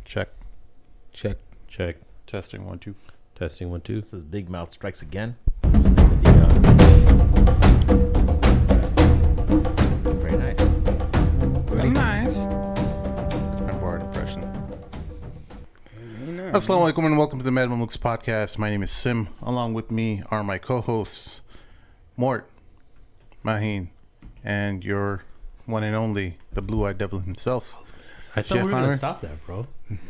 Check. Check. Check. Testing 1 2. Testing 1 2. This is Bigmouth Strikes Again. That's the name of the, very nice. Very nice. That's my Bard impression. Assalamu alaikum and welcome to the Mamluks podcast. My name is Sim. Along with me are my co-hosts, Mort, Maheen, and your one and only, the blue-eyed devil himself. I thought we were going to stop that, bro.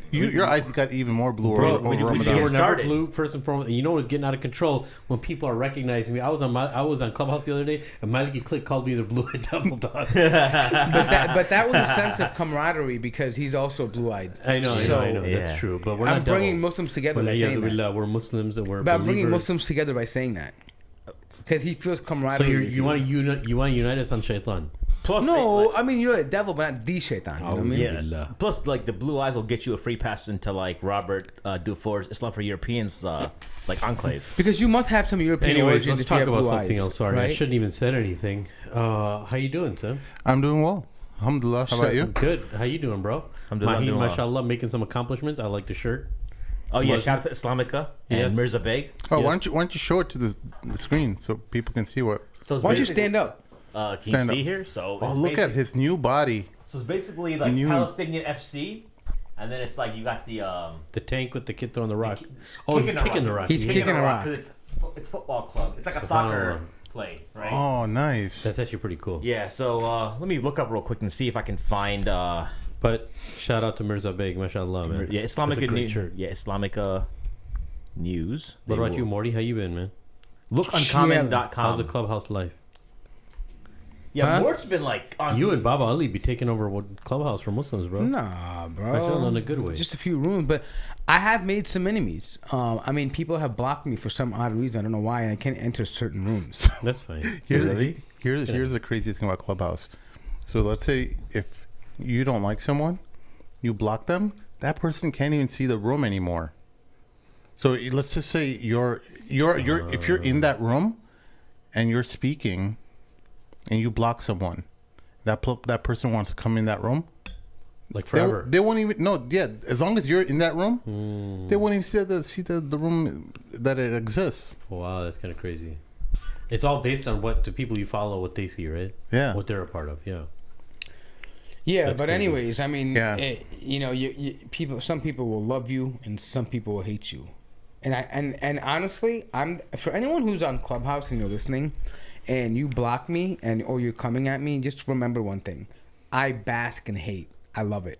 Your eyes got even more blue. Bro, over we Ramadan. were never blue, first and foremost. And you know what's getting out of control? When people are recognizing me. I was on Clubhouse the other day, and Maliki Click called me the blue-eyed devil dog. but that was a sense of camaraderie because he's also blue-eyed. I know. Yeah. That's true. But we're I'm not bringing devils. Muslims together by saying that. We're Muslims and we're But I'm believers. bringing Muslims together by saying that. Because he feels So camaraderie. you want to unite us on Shaitan? Plus, No, I mean, you're a devil, but not the shaitan. You know what I mean? yeah. Plus, like the blue eyes will get you a free pass into like Robert Dufour's Islam for Europeans, like enclave. Because you must have some European Anyways, origins let's if you talk have about blue something eyes, else. Sorry, I right? shouldn't even said anything. How you doing, Tim? I'm doing well. Alhamdulillah. How about you? Good. How you doing, bro? Alhamdulillah, I'm Maheen, doing well. mashallah, making some accomplishments. I like the shirt. Oh yeah, Muslim. shout out to Islamica and Yes. Mirza Beg. Oh, Yes. why don't you show it to the screen so people can see what? So it's Why don't you basically- stand up? Can Stand you see up. here? So Oh, it's look at his new body. So it's basically like New. Palestinian FC, and then it's like you got the The tank with the kid throwing the rock. ki- Oh, he's kicking the rock. He's kicking a rock. because it's football club. It's like a Subhanallah. soccer play, right? Oh, nice. That's actually pretty cool. Yeah. So let me look up real quick and see if I can find. But shout out to Mirza Beg, mashallah, man. Yeah, Islamic That's a great news. shirt. Yeah, Islamic news. What They about you, will- Morty? How you been, man? Lookuncommon.com. How's the Clubhouse life? Yeah, Huh? Mort's been like on You and Baba Ali be taking over what Clubhouse for Muslims, bro. Nah, bro. Mashallah, in a good way. Just a few rooms, but I have made some enemies. I mean, people have blocked me for some odd reason. I don't know why, and I can't enter certain rooms. That's fine. Here's Really? here's the craziest thing about Clubhouse. So let's say if you don't like someone, you block them. That person can't even see the room anymore. So let's just say you're if you're in that room and you're speaking and you block someone, that person wants to come in that room. Like forever. They won't even as long as you're in that room, they won't even see the room that it exists. Wow, that's kind of crazy. It's all based on what the people you follow, what they see, right? Yeah. What they're a part of, yeah. Yeah, That's but crazy. anyways, I mean, Yeah. some people will love you and some people will hate you. And honestly, I'm for anyone who's on Clubhouse and you're listening and you block me or you're coming at me, just remember one thing. I bask in hate. I love it.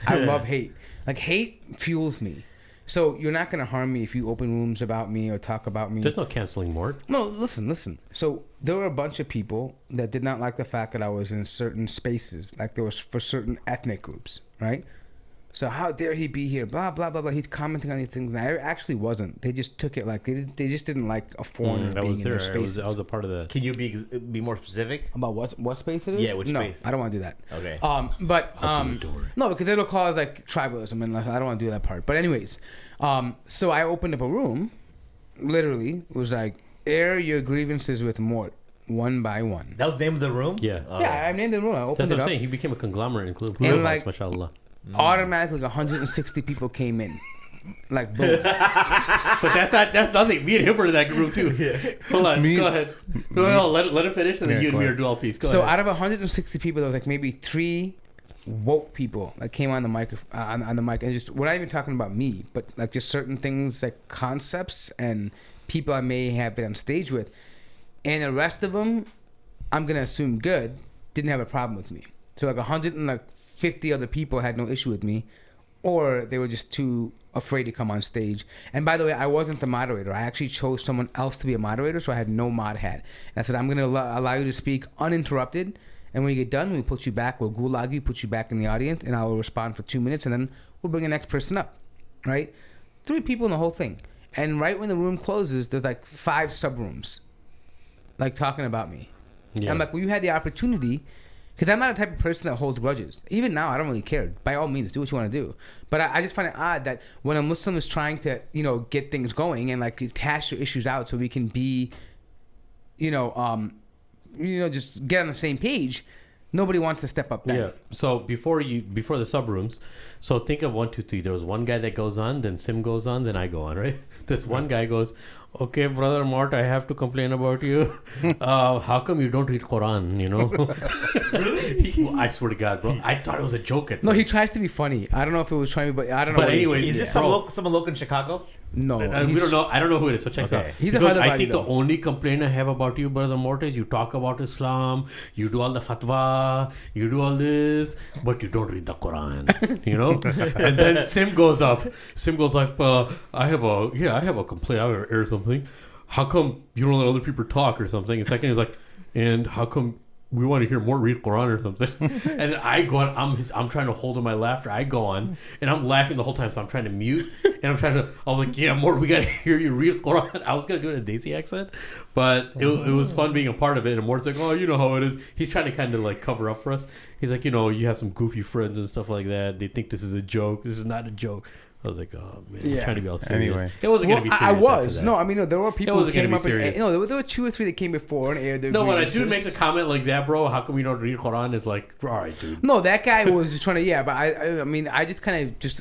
I love hate. Like hate fuels me. So you're not going to harm me if you open rooms about me or talk about me. There's no canceling Mort. No, listen. So there were a bunch of people that did not like the fact that I was in certain spaces, like there was for certain ethnic groups, right? So how dare he be here? Blah blah blah blah. He's commenting on these things, and I actually wasn't. They just took it like they just didn't like a foreigner I being was in there. their I spaces. was a part of the... Can you be more specific? About what space it is? Yeah, which no, space? I don't want to do that. Okay. No, because it'll cause like tribalism, and like, I don't want to do that part. But anyways, so I opened up a room. Literally, it was like air your grievances with Mort one by one. That was the name of the room. Yeah. Yeah, I named the room. I opened That's it what I'm up. saying. He became a conglomerate in Clubhouse, like- mashallah. Automatically, 160 people came in. Like boom. But that's nothing. Me and him were in that group too. Hold on. Go ahead. No, let it finish, and then Yeah, you and go me are ahead. dual piece. Go So ahead. out of 160 people, there was like maybe 3 woke people that came on the mic, on the mic, and just we're not even talking about me, but like just certain things like concepts and people I may have been on stage with, and the rest of them, I'm gonna assume good, didn't have a problem with me. So like 150 other people had no issue with me, or they were just too afraid to come on stage. And by the way, I wasn't the moderator. I actually chose someone else to be a moderator, so I had no mod hat. And I said, I'm going to allow you to speak uninterrupted, and when you get done, we'll put you back, we'll gulag you, put you back in the audience, and I'll respond for 2 minutes, and then we'll bring the next person up, right? 3 people in the whole thing. And right when the room closes, there's like 5 sub-rooms, like talking about me. Yeah. I'm like, well, you had the opportunity, because I'm not the type of person that holds grudges. Even now, I don't really care. By all means, do what you want to do. But I just find it odd that when a Muslim is trying to, get things going and like hash your issues out so we can be, just get on the same page, Nobody wants to step up. Then. Yeah. So before the sub rooms, so think of 1, 2, 3. There was one guy that goes on, then Sim goes on, then I go on, right? This one guy goes, "Okay, brother Mort, I have to complain about you. How come you don't read Quran? You know?" I swear to God, bro. I thought it was a joke at first. No, he tries to be funny. I don't know if it was trying, but I don't know. But what he- anyways, Is this someone local in Chicago? no, we don't know. I don't know who it is. So check this Okay. out. He's a Because I Hyderabadi think though. the only complaint I have about you, brother Mort, is you talk about Islam, you do all the fatwa, you do all this, but you don't read the Quran. You know. And then Sim goes up. Sim goes like, I have a complaint or something. How come you don't let other people talk or something? And second, he's like, and how come we want to hear more read Quran or something? And then I go on, I'm trying to hold in my laughter. I go on and I'm laughing the whole time. So I'm trying to mute and I was like, yeah, more, we got to hear you read Quran. I was going to do it in a Desi accent, but it was fun being a part of it. And Mort's like, oh, you know how it is. He's trying to kind of like cover up for us. He's like, you have some goofy friends and stuff like that. They think this is a joke. This is not a joke. I was like, oh man, I'm trying to be all serious. Anyway. It wasn't going to be serious. I was. after that. No, I mean, no, there were people who wasn't gonna came be up serious. and there were 2 or 3 that came before on air. No, when I do make a comment like that, bro, how come we don't read Quran? Is like, all right, dude. No, that guy was just trying to, but I mean, I just kind of just,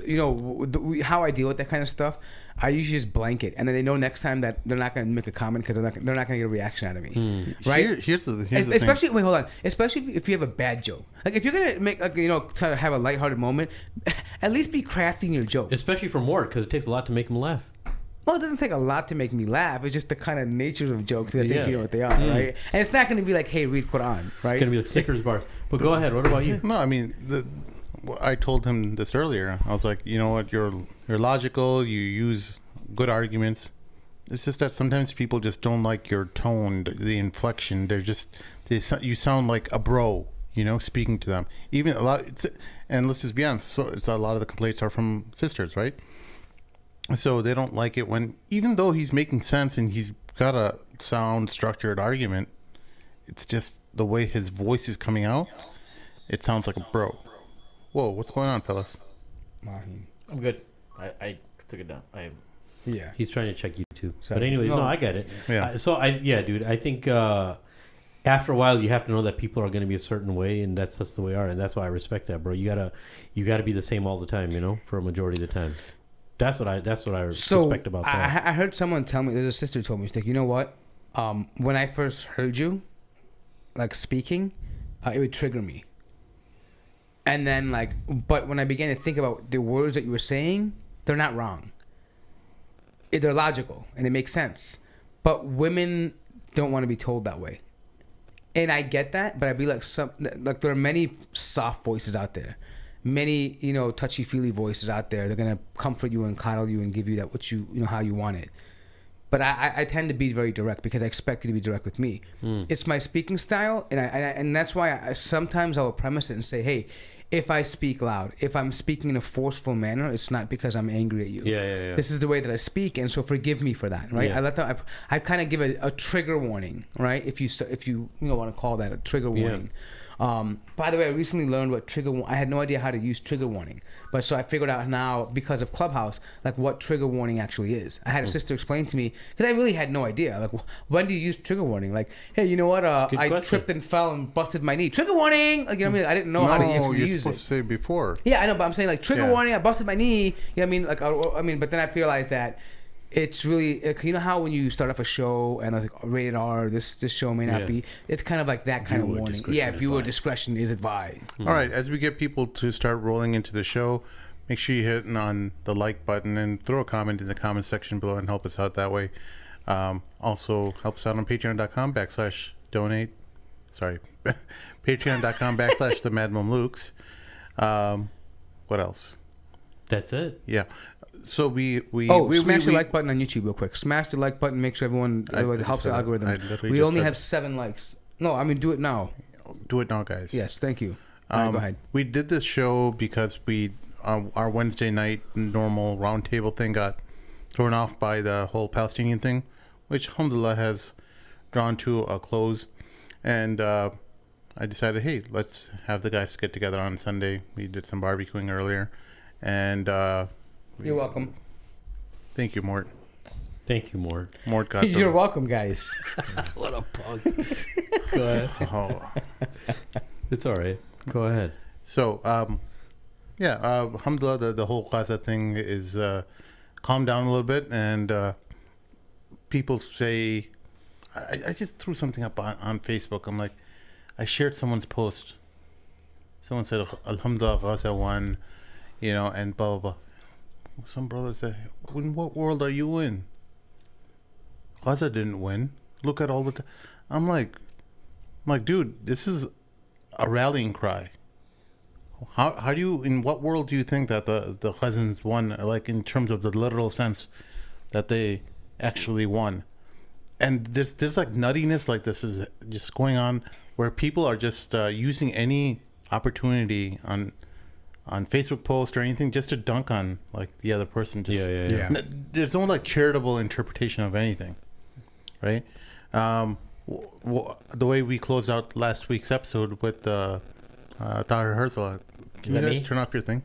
how I deal with that kind of stuff, I usually just blanket. And then they know next time that they're not going to make a comment because they're not going to get a reaction out of me. Right? Here's the Especially, thing. wait, hold on. Especially if you have a bad joke. Like, if you're going to make, try to have a lighthearted moment, at least be crafty in your joke. Especially for Mort, because it takes a lot to make him laugh. Well, it doesn't take a lot to make me laugh. It's just the kind of nature of jokes that I think Yeah. you know what they are, right? And it's not going to be like, hey, read Quran, right? It's gonna be like Snickers bars. But go ahead. What about you? No, I mean, I told him this earlier. I was like, you know what? You're logical. You use good arguments. It's just that sometimes people just don't like your tone, the inflection. You sound like a bro, speaking to them. Even a lot, and let's just be honest. So it's a lot of the complaints are from sisters, right? So they don't like it when, even though he's making sense and he's got a sound, structured argument, it's just the way his voice is coming out. It sounds like a bro. Whoa, what's going on, fellas? Maheen. I'm good. I took it down. Yeah. He's trying to check you too. Sorry. But anyways, no, I get it. Yeah. Dude, I think after a while you have to know that people are going to be a certain way, and that's just the way they are, and that's why I respect that, bro. You gotta be the same all the time, for a majority of the time. That's what I respect about that. I heard someone tell me. There's a sister who told me, she's like, you know what? When I first heard you, like speaking, it would trigger me. And then but when I began to think about the words that you were saying, they're not wrong. They're logical and they make sense. But women don't want to be told that way. And I get that, but I'd be like, there are many soft voices out there. Many, touchy-feely voices out there. They're going to comfort you and coddle you and give you that what you how you want it. But I tend to be very direct because I expect you to be direct with me. It's my speaking style, and that's why sometimes I'll premise it and say, hey, if I speak loud, if I'm speaking in a forceful manner, it's not because I'm angry at you. Yeah. This is the way that I speak, and so forgive me for that, right? Yeah. I kind of give a trigger warning, right? If you want to call that a trigger warning. By the way, I recently learned what I had no idea how to use trigger warning, but so I figured out now because of Clubhouse, what trigger warning actually is. I had a sister explain to me because I really had no idea. When do you use trigger warning? Hey, you know what? I question. tripped and fell and busted my knee. Trigger warning. I didn't know how to actually you're use supposed it. to say before. Yeah, I know, but I'm saying trigger Yeah. warning. I busted my knee. But then I realized that it's really how when you start off a show and rated R, this show may not be. It's kind of like that kind of Viewer warning. discretion Yeah, viewer advised. discretion is advised. All right, as we get people to start rolling into the show, make sure you hit on the like button and throw a comment in the comment section below and help us out that way. Also, help us out on patreon.com/donate. Sorry, patreon.com/the Mad Mamluks. What else? That's it. Yeah. So we smash the like button on YouTube real quick. Smash the like button. Make sure everyone otherwise it helps the I algorithm. literally We just only said- have 7 likes. No, do it now. Do it now, guys. Yes, thank you. All right, go ahead. We did this show because our Wednesday night normal roundtable thing got thrown off by the whole Palestinian thing, which alhamdulillah has drawn to a close. And I decided, hey, let's have the guys get together on Sunday. We did some barbecuing earlier. And You're welcome. thank you, Mort. Thank you, Mort. Mort got You're the, welcome, guys. What a punk. Go ahead. oh. It's all right. Go ahead. So, alhamdulillah, the whole Gaza thing is calmed down a little bit, and people say, I just threw something up on Facebook. I'm like, I shared someone's post. Someone said, alhamdulillah, Gaza won, and blah, blah, blah. Some brother said, in what world are you in? Gaza didn't win. Look at all the... I'm like, dude, this is a rallying cry. How do you, in what world do you think that the Ghazans won, like in terms of the literal sense that they actually won? And there's like nuttiness like this is just going on where people are just using any opportunity on Facebook posts or anything just to dunk on like the other person. Just, Yeah. There's no like charitable interpretation of anything, right? The way we closed out last week's episode with Tahir Herzl. Can you guys turn off your thing?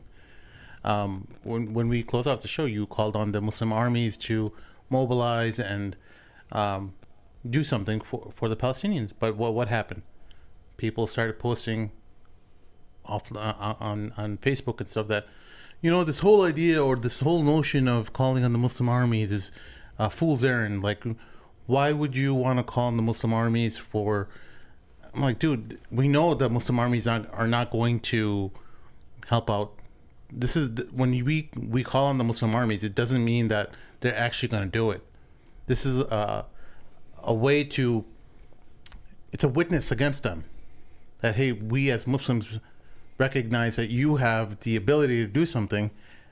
When we closed off the show, you called on the Muslim armies to mobilize and do something for the Palestinians. But what happened? People started posting on Facebook and stuff that, this whole idea or this whole notion of calling on the Muslim armies is a fool's errand. Like, why would you want to call on the Muslim armies for... I'm like, dude, we know that Muslim armies are not going to help out. This is when we call on the Muslim armies, it doesn't mean that they're actually going to do it. This is a way to... It's a witness against them. That, hey, we as Muslims recognize that you have the ability to do something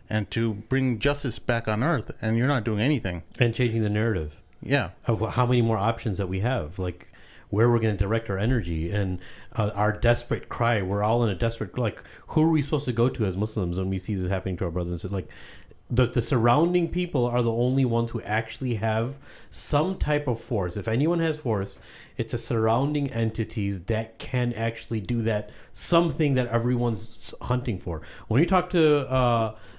and to bring justice back on earth, and you're not doing anything. And changing the narrative. Yeah. Of how many more options that we have. Like... where we're going to direct our energy and our desperate cry. We're all in a desperate, like, who are we supposed to go to as Muslims when we see this happening to our brothers and sisters? Like, the surrounding people are the only ones who actually have some type of force. If anyone has force, it's the surrounding entities that can actually do that something that everyone's hunting for. When you talk to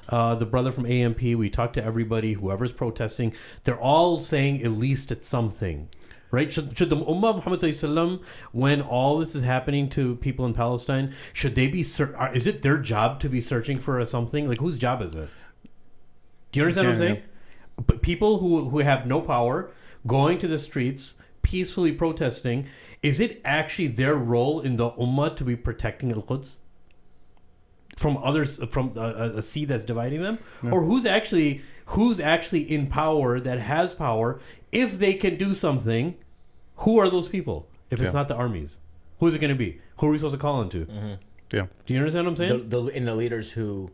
the brother from AMP, we talk to everybody, whoever's protesting, they're all saying at least it's something. Right? Should the Ummah of Muhammad sallallahu, when all this is happening to people in Palestine, should they be is it their job to be searching for something? Like, whose job is it? Do you understand what I'm saying? But people who have no power going to the streets, peacefully protesting, is it actually their role in the Ummah to be protecting Al-Quds from others, from a sea that's dividing them? No. Or who's actually in power, that has power? If they can do something, who are those people? If it's not the armies, who's it going to be? Who are we supposed to call into? Mm-hmm. Yeah. Do you understand what I'm saying? The leaders who,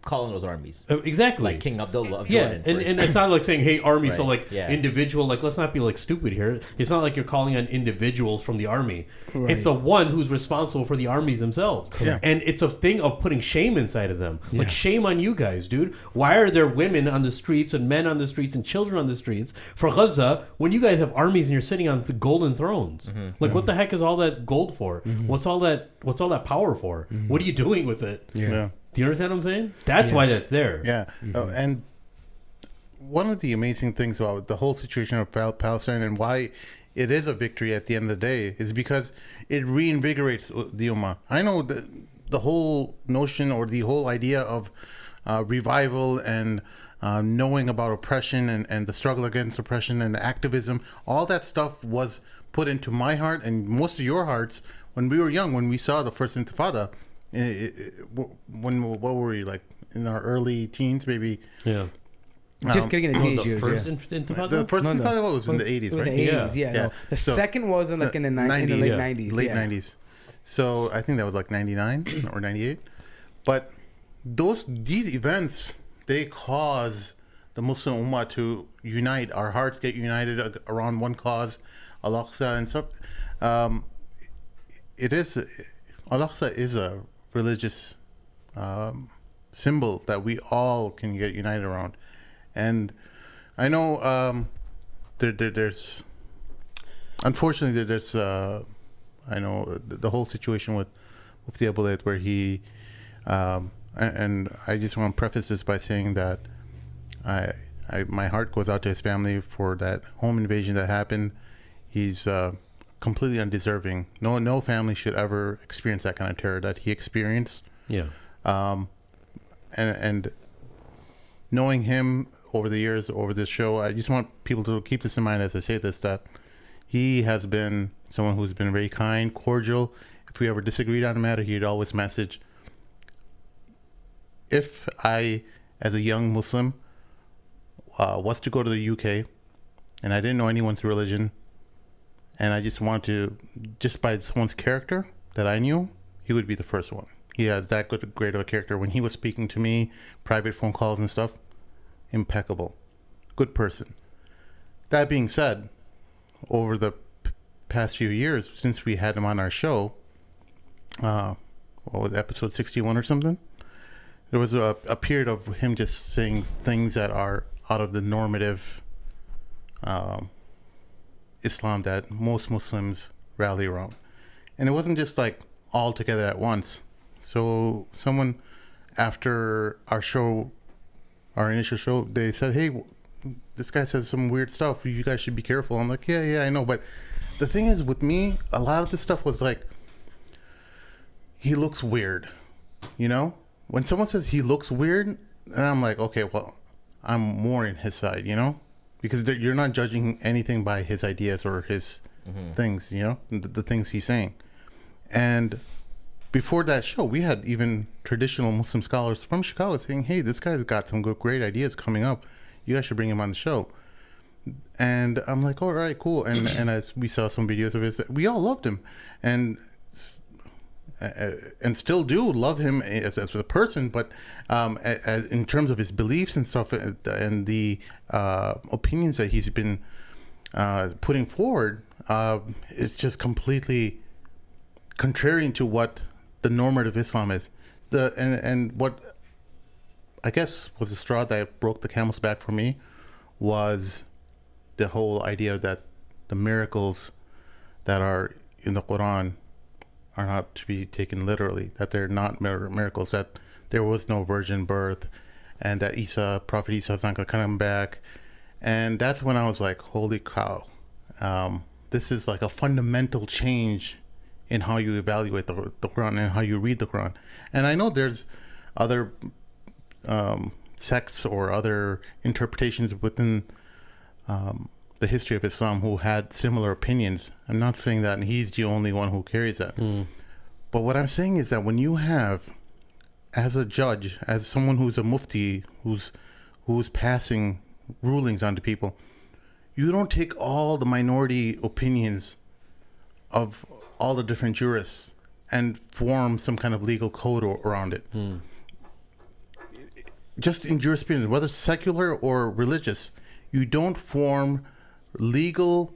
call on those armies. Exactly. Like King Abdullah of Jordan. Yeah, and it's not like saying, hey, army, right. So like individual, like let's not be like stupid here. It's not like you're calling on individuals from the army. Right. It's the one who's responsible for the armies themselves. Yeah. And it's a thing of putting shame inside of them. Yeah. Like, shame on you guys, dude. Why are there women on the streets and men on the streets and children on the streets for Gaza when you guys have armies and you're sitting on the golden thrones? Mm-hmm. Like, what the heck is all that gold for? Mm-hmm. What's all that power for? Mm-hmm. What are you doing with it? Yeah. Do you understand what I'm saying? That's why that's there. Yeah. Mm-hmm. And one of the amazing things about the whole situation of Palestine and why it is a victory at the end of the day is because it reinvigorates the Ummah. I know the whole notion or the whole idea of revival and knowing about oppression and the struggle against oppression and the activism, all that stuff was put into my heart and most of your hearts when we were young, when we saw the first Intifada. What were we, like in our early teens, maybe? Yeah. Just getting in the teenage the years. first Intifada? The first Intifada was in the 80s, right? In the 80s, yeah. No. The second was in the late 90s. Late 90s. So I think that was like 99 or 98. But these events, they cause the Muslim Ummah to unite. Our hearts get united around one cause, Al-Aqsa and stuff. Al-Aqsa is a religious symbol that we all can get united around. And I know there's unfortunately there's I know the whole situation with Mufti Abu Laith where he and I just want to preface this by saying that my heart goes out to his family for that home invasion that happened. He's completely undeserving. No family should ever experience that kind of terror that he experienced. Yeah. And knowing him over the years, over this show, I just want people to keep this in mind as I say this, that he has been someone who's been very kind, cordial. If we ever disagreed on a matter, he'd always message. If I, as a young Muslim, was to go to the UK and I didn't know anyone's religion, and I just wanted to, just by someone's character that I knew, he would be the first one. He has that great of a character. When he was speaking to me, private phone calls and stuff, impeccable. Good person. That being said, over the past few years, since we had him on our show, what was it, episode 61 or something? There was a period of him just saying things that are out of the normative Islam that most Muslims rally around. And it wasn't just like all together at once. So someone after our show, our initial show, they said, hey, this guy says some weird stuff. You guys should be careful. I'm like, yeah, I know. But the thing is, with me, a lot of this stuff was like, he looks weird, you know? When someone says he looks weird, and I'm like, okay, well, I'm more in his side, you know? Because you're not judging anything by his ideas or his things, you know? The things he's saying. And before that show, we had even traditional Muslim scholars from Chicago saying, hey, this guy's got some great ideas coming up. You guys should bring him on the show. And I'm like, all right, cool. And we saw some videos of his. We all loved him. And still do love him as a person, but as in terms of his beliefs and stuff, and the opinions that he's been putting forward, it's just completely contrarian to what the normative Islam is. And what I guess was the straw that broke the camel's back for me was the whole idea that the miracles that are in the Quran are not to be taken literally, that they're not miracles, that there was no virgin birth, and that Prophet Isa is not going to come back. And that's when I was like, holy cow, this is like a fundamental change in how you evaluate the Quran and how you read the Quran. And I know there's other sects or other interpretations within the history of Islam who had similar opinions. I'm not saying that he's the only one who carries that. But what I'm saying is that when you have, as a judge, as someone who's a mufti, who's passing rulings onto people, you don't take all the minority opinions of all the different jurists and form some kind of legal code around it. Just in jurisprudence, whether secular or religious, you don't form legal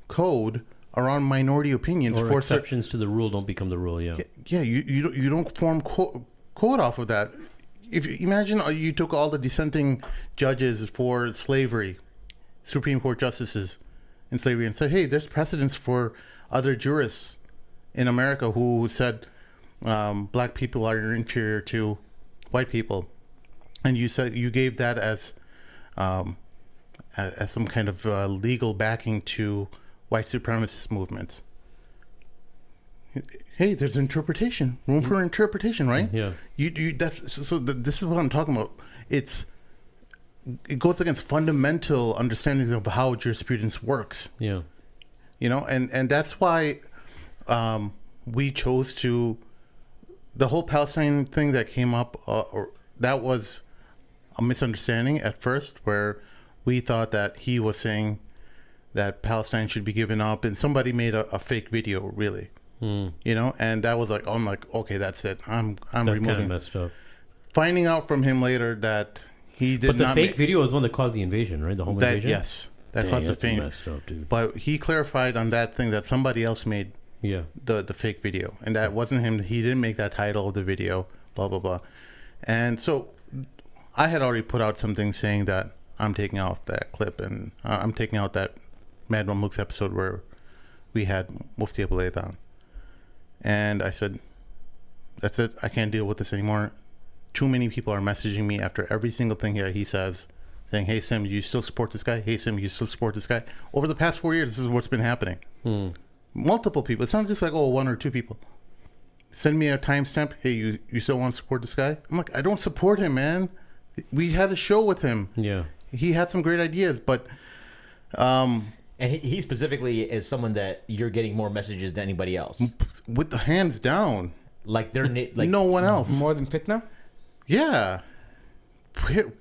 code around minority opinions Or for exceptions to the rule don't become the rule. Yeah. Yeah, you don't form code off of that. If you imagine you took all the dissenting judges for slavery, Supreme Court justices in slavery, and said, hey, there's precedents for other jurists in America who said black people are inferior to white people, and you said you gave that as some kind of legal backing to white supremacist movements. Hey, there's interpretation, room for interpretation, right? Yeah. This is what I'm talking about. It goes against fundamental understandings of how jurisprudence works. Yeah. You know, and that's why we chose to, the whole Palestine thing that came up, that was a misunderstanding at first, where we thought that he was saying that Palestine should be given up, and somebody made a fake video, really. You know, and that was like, I'm like, okay, that's it. I'm That's removing. kind of messed up. Finding out from him later that he did But the not fake video is one that caused the invasion, right? The home invasion? Yes, that Dang, caused the that's fame. messed up, dude. But he clarified on that thing that somebody else made Yeah. the fake video, and that wasn't him. He didn't make that title of the video, blah blah blah. And so I had already put out something saying that I'm taking out that clip, and I'm taking out that Mad Mamluks episode where we had Mufti Abu Laith on. And I said, that's it. I can't deal with this anymore. Too many people are messaging me after every single thing he says, saying, hey, Sim, you still support this guy? Hey, Sim, you still support this guy? Over the past 4 years, this is what's been happening. multiple people. It's not just like, oh, one or two people. Send me a timestamp. Hey, you still want to support this guy? I'm like, I don't support him, man. We had a show with him. Yeah. He had some great ideas, but And he specifically is someone that you're getting more messages than anybody else. with the hands down, Like they're like no one else. More than fitna? Yeah.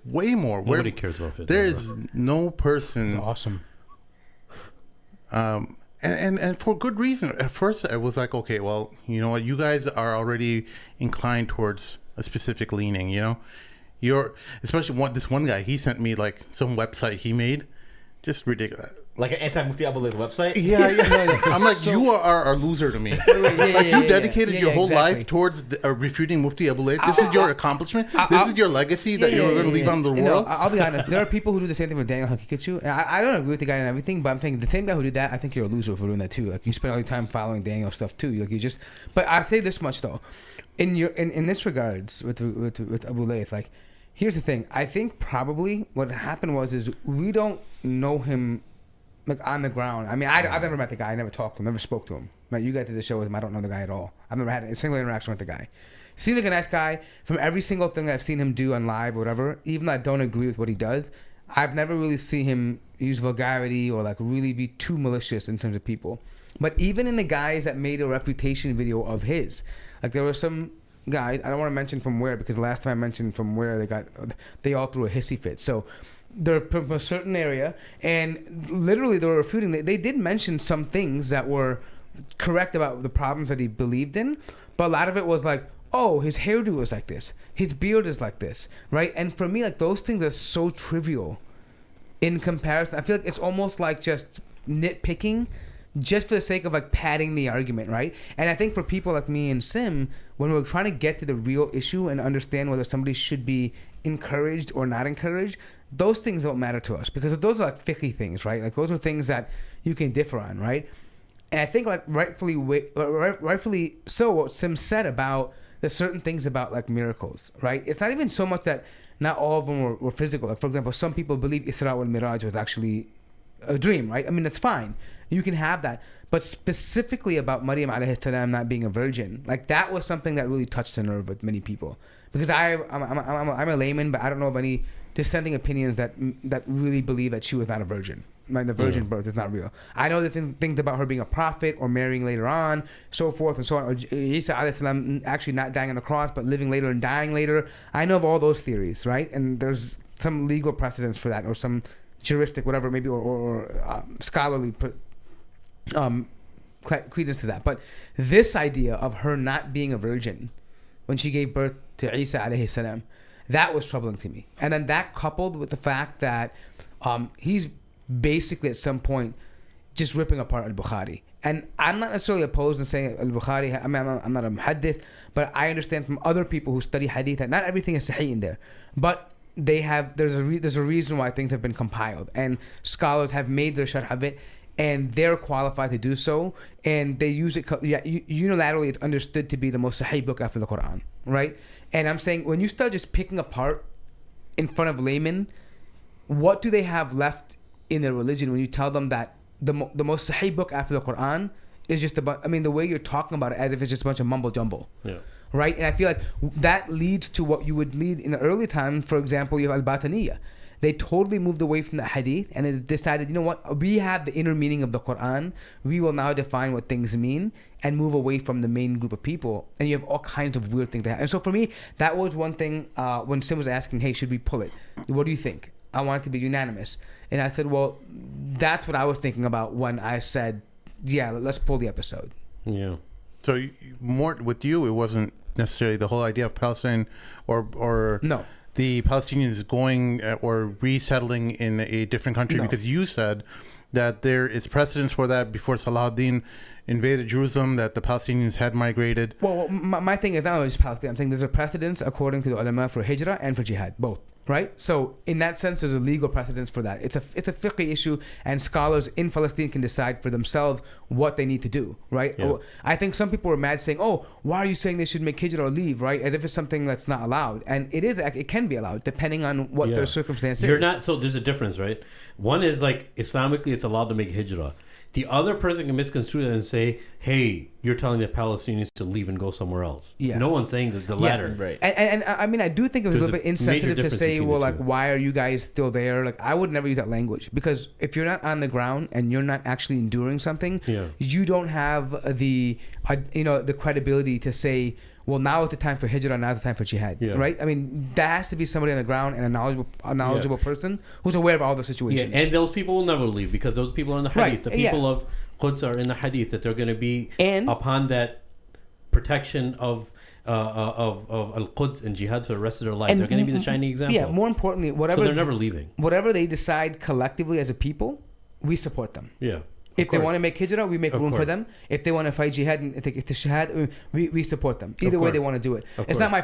Way more. Nobody cares about fitna. There's no It's person. awesome. And for good reason. At first, I was like, okay, well, you know what? You guys are already inclined towards a specific leaning, you know? Especially this one guy, he sent me like some website he made. Just ridiculous. like an anti-Mufti Abu Laith website. Yeah. I'm like, you are a loser to me. You dedicated your whole life towards refuting Mufti Abu Laith. This is your accomplishment. This is your legacy that you're going to leave on the world. I'll be honest. There are people who do the same thing with Daniel Hakikachu. And I don't agree with the guy and everything, but I'm thinking the same guy who did that, I think you're a loser for doing that too. Like you spend all your time following Daniel stuff too. Like you just. But I'll say this much though, in this regards with Abu Laith, like here's the thing. I think probably what happened is we don't know him. Like on the ground. I mean, I've never met the guy. I never talked to him. Never spoke to him. Right? You guys did the show with him. I don't know the guy at all. I've never had a single interaction with the guy. Seems like a nice guy. From every single thing that I've seen him do on live or whatever, even though I don't agree with what he does, I've never really seen him use vulgarity or like really be too malicious in terms of people. But even in the guys that made a refutation video of his, like there were some guys, I don't want to mention from where because the last time I mentioned from where they all threw a hissy fit. So they're from a certain area, and literally they were refuting. They did mention some things that were correct about the problems that he believed in, but a lot of it was like, oh, his hairdo is like this, his beard is like this, right? And for me, like those things are so trivial in comparison. I feel like it's almost like just nitpicking just for the sake of like padding the argument, right? And I think for people like me and Sim, when we're trying to get to the real issue and understand whether somebody should be encouraged or not encouraged, those things don't matter to us because those are like fickly things, right? Like those are things that you can differ on, right? And I think like rightfully so what Sim said about the certain things about like miracles, right? It's not even so much that not all of them were physical. Like for example, some people believe Isra wal Miraj was actually a dream, right? I mean, that's fine. You can have that. But specifically about Maryam alayhi salam not being a virgin, like that was something that really touched the nerve with many people. Because I'm a layman, but I don't know of any dissenting opinions that really believe that she was not a virgin. Like the virgin birth is not real. I know the things about her being a prophet or marrying later on, so forth and so on. Or Isa alayhi salam actually not dying on the cross, but living later and dying later. I know of all those theories, right? And there's some legal precedence for that, or some juristic, whatever, maybe, or scholarly credence to that. But this idea of her not being a virgin when she gave birth to Isa alayhi salam, that was troubling to me. And then that coupled with the fact that he's basically at some point just ripping apart al-Bukhari. And I'm not necessarily opposed in saying al-Bukhari, I'm not a muhaddith, but I understand from other people who study hadith that not everything is sahih in there. But there's a reason why things have been compiled. And scholars have made their sharh of it, and they're qualified to do so, and they use it unilaterally. It's understood to be the most sahih book after the Quran, right? And I'm saying when you start just picking apart in front of laymen, what do they have left in their religion when you tell them that the most sahih book after the Quran is just the way you're talking about it as if it's just a bunch of mumble jumble, right? And I feel like that leads to what you would lead in the early time. For example, you have al-Bataniyah. They totally moved away from the hadith and they decided, you know what, we have the inner meaning of the Quran. We will now define what things mean and move away from the main group of people. And you have all kinds of weird things that happen. And so for me, that was one thing when Sim was asking, hey, should we pull it? What do you think? I want it to be unanimous. And I said, well, that's what I was thinking about when I said, yeah, let's pull the episode. Yeah. So more with you, it wasn't necessarily the whole idea of Palestine or no. The Palestinians going or resettling in a different country, because you said that there is precedence for that before Salahuddin invaded Jerusalem, that the Palestinians had migrated. Well, my thing is not just Palestine. I'm saying there's a precedence according to the ulama for hijrah and for jihad, both. Right? So in that sense, there's a legal precedence for that. It's a fiqh issue, and scholars in Palestine can decide for themselves what they need to do. Right? Yeah. I think some people are mad saying, oh, why are you saying they should make hijrah or leave? Right? As if it's something that's not allowed. And it can be allowed depending on what their circumstances. You're not, so there's a difference, right? One is like Islamically it's allowed to make hijrah. The other person can misconstrue that and say, hey, you're telling the Palestinians to leave and go somewhere else. Yeah. No one's saying the latter. Right. And I mean, I do think it was a There's little bit a major insensitive to difference say, between well, the like, two. why are you guys still there? Like, I would never use that language, because if you're not on the ground and you're not actually enduring something, Yeah. you don't have the credibility to say, well, now is the time for hijrah, now is the time for jihad, Yeah. right? I mean, that has to be somebody on the ground and a knowledgeable person who's aware of all the Yeah, situations. and those people will never leave because those people are in the Right, hadith. The yeah. people of Quds are in the hadith that they're going to be And- upon that protection of al-Quds and jihad for the rest of their lives. They're going to be the shining example. Yeah, more importantly, so whatever they're never leaving. whatever they decide collectively as a people, we support them. Yeah. If they want to make hijrah, we make Of room for course. them. If they want to fight jihad and take the shahad, we support them. Either Of way they course. want to do it. Of It's not my.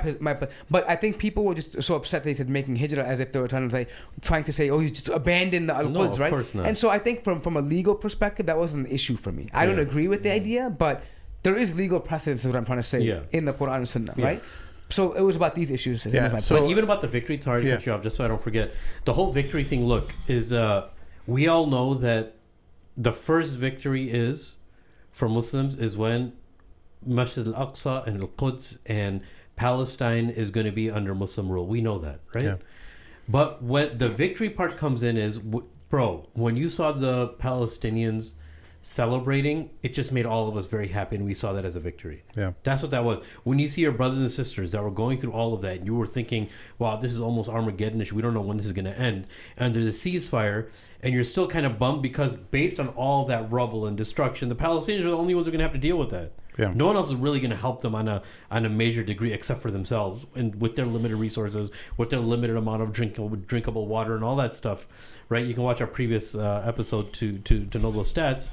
But I think people were just so upset that they said making hijrah as if they were trying to say, oh, you just abandon the al-Quds, No, of right? course not. And so I think from a legal perspective, that wasn't an issue for me. I don't Yeah. agree with the idea, but there is legal precedence, is what I'm trying to say, Yeah. in the Quran and Sunnah, Yeah. right? So it was about these issues. Yeah, That was my so- point. But even about the victory, sorry to Yeah. cut you off, just so I don't forget. The whole victory thing, look, is we all know that the first victory is for Muslims is when Masjid al-Aqsa and al-Quds and Palestine is going to be under Muslim rule. We know that, right? Yeah. But what the victory part comes in is, bro, when you saw the Palestinians celebrating, it just made all of us very happy, and we saw that as a victory. Yeah. That's what that was. When you see your brothers and sisters that were going through all of that, and you were thinking, wow, this is almost Armageddonish. We don't know when this is going to end. And there's a ceasefire, and you're still kind of bummed because based on all that rubble and destruction, the Palestinians are the only ones who are going to have to deal with that. Yeah. No one else is really going to help them on a major degree except for themselves, and with their limited resources, with their limited amount of drinkable water and all that stuff, right? You can watch our previous episode to know those stats.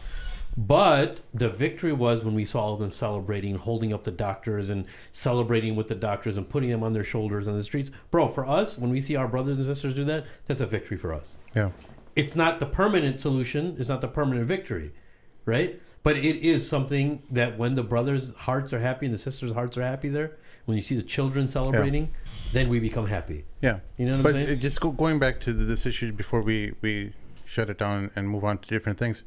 But the victory was when we saw all of them celebrating, holding up the doctors and celebrating with the doctors and putting them on their shoulders on the streets. Bro, for us, when we see our brothers and sisters do that, that's a victory for us. Yeah. It's not the permanent solution. It's not the permanent victory, right? But it is something that when the brothers' hearts are happy and the sisters' hearts are happy there, when you see the children celebrating, then we become happy. Yeah. You know what I'm saying? Just going back to this issue before we shut it down and move on to different things.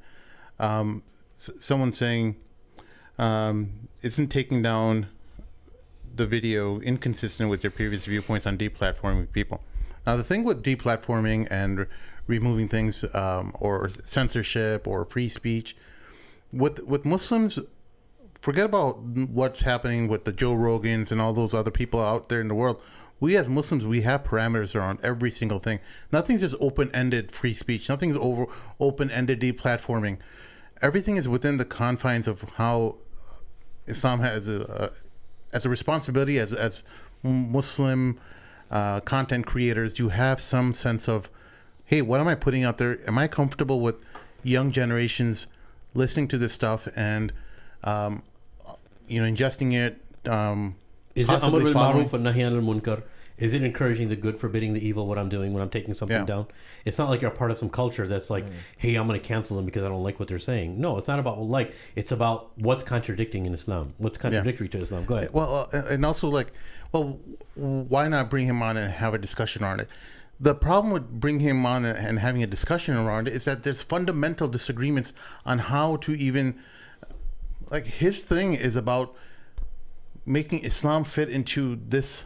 Someone saying, isn't taking down the video inconsistent with your previous viewpoints on deplatforming people? Now, the thing with deplatforming and removing things or censorship or free speech, with Muslims, forget about what's happening with the Joe Rogans and all those other people out there in the world. We as Muslims, we have parameters around every single thing. Nothing's just open-ended free speech. Nothing's open-ended deplatforming. Everything is within the confines of how Islam has as a responsibility as Muslim content creators. You have some sense of, hey, what am I putting out there? Am I comfortable with young generations listening to this stuff and ingesting it? Is it Amr possibly bil following- Ma'ruf and Nahy anil Munkar? Is it encouraging the good, forbidding the evil, what I'm doing when I'm taking something Yeah. down? It's not like you're a part of some culture that's like, hey, I'm going to cancel them because I don't like what they're saying. No, it's not about it's about what's contradicting in Islam. What's contradictory to Islam. Go ahead. Well, and also why not bring him on and have a discussion on it? The problem with bringing him on and having a discussion around it is that there's fundamental disagreements on how to even, like, his thing is about making Islam fit into this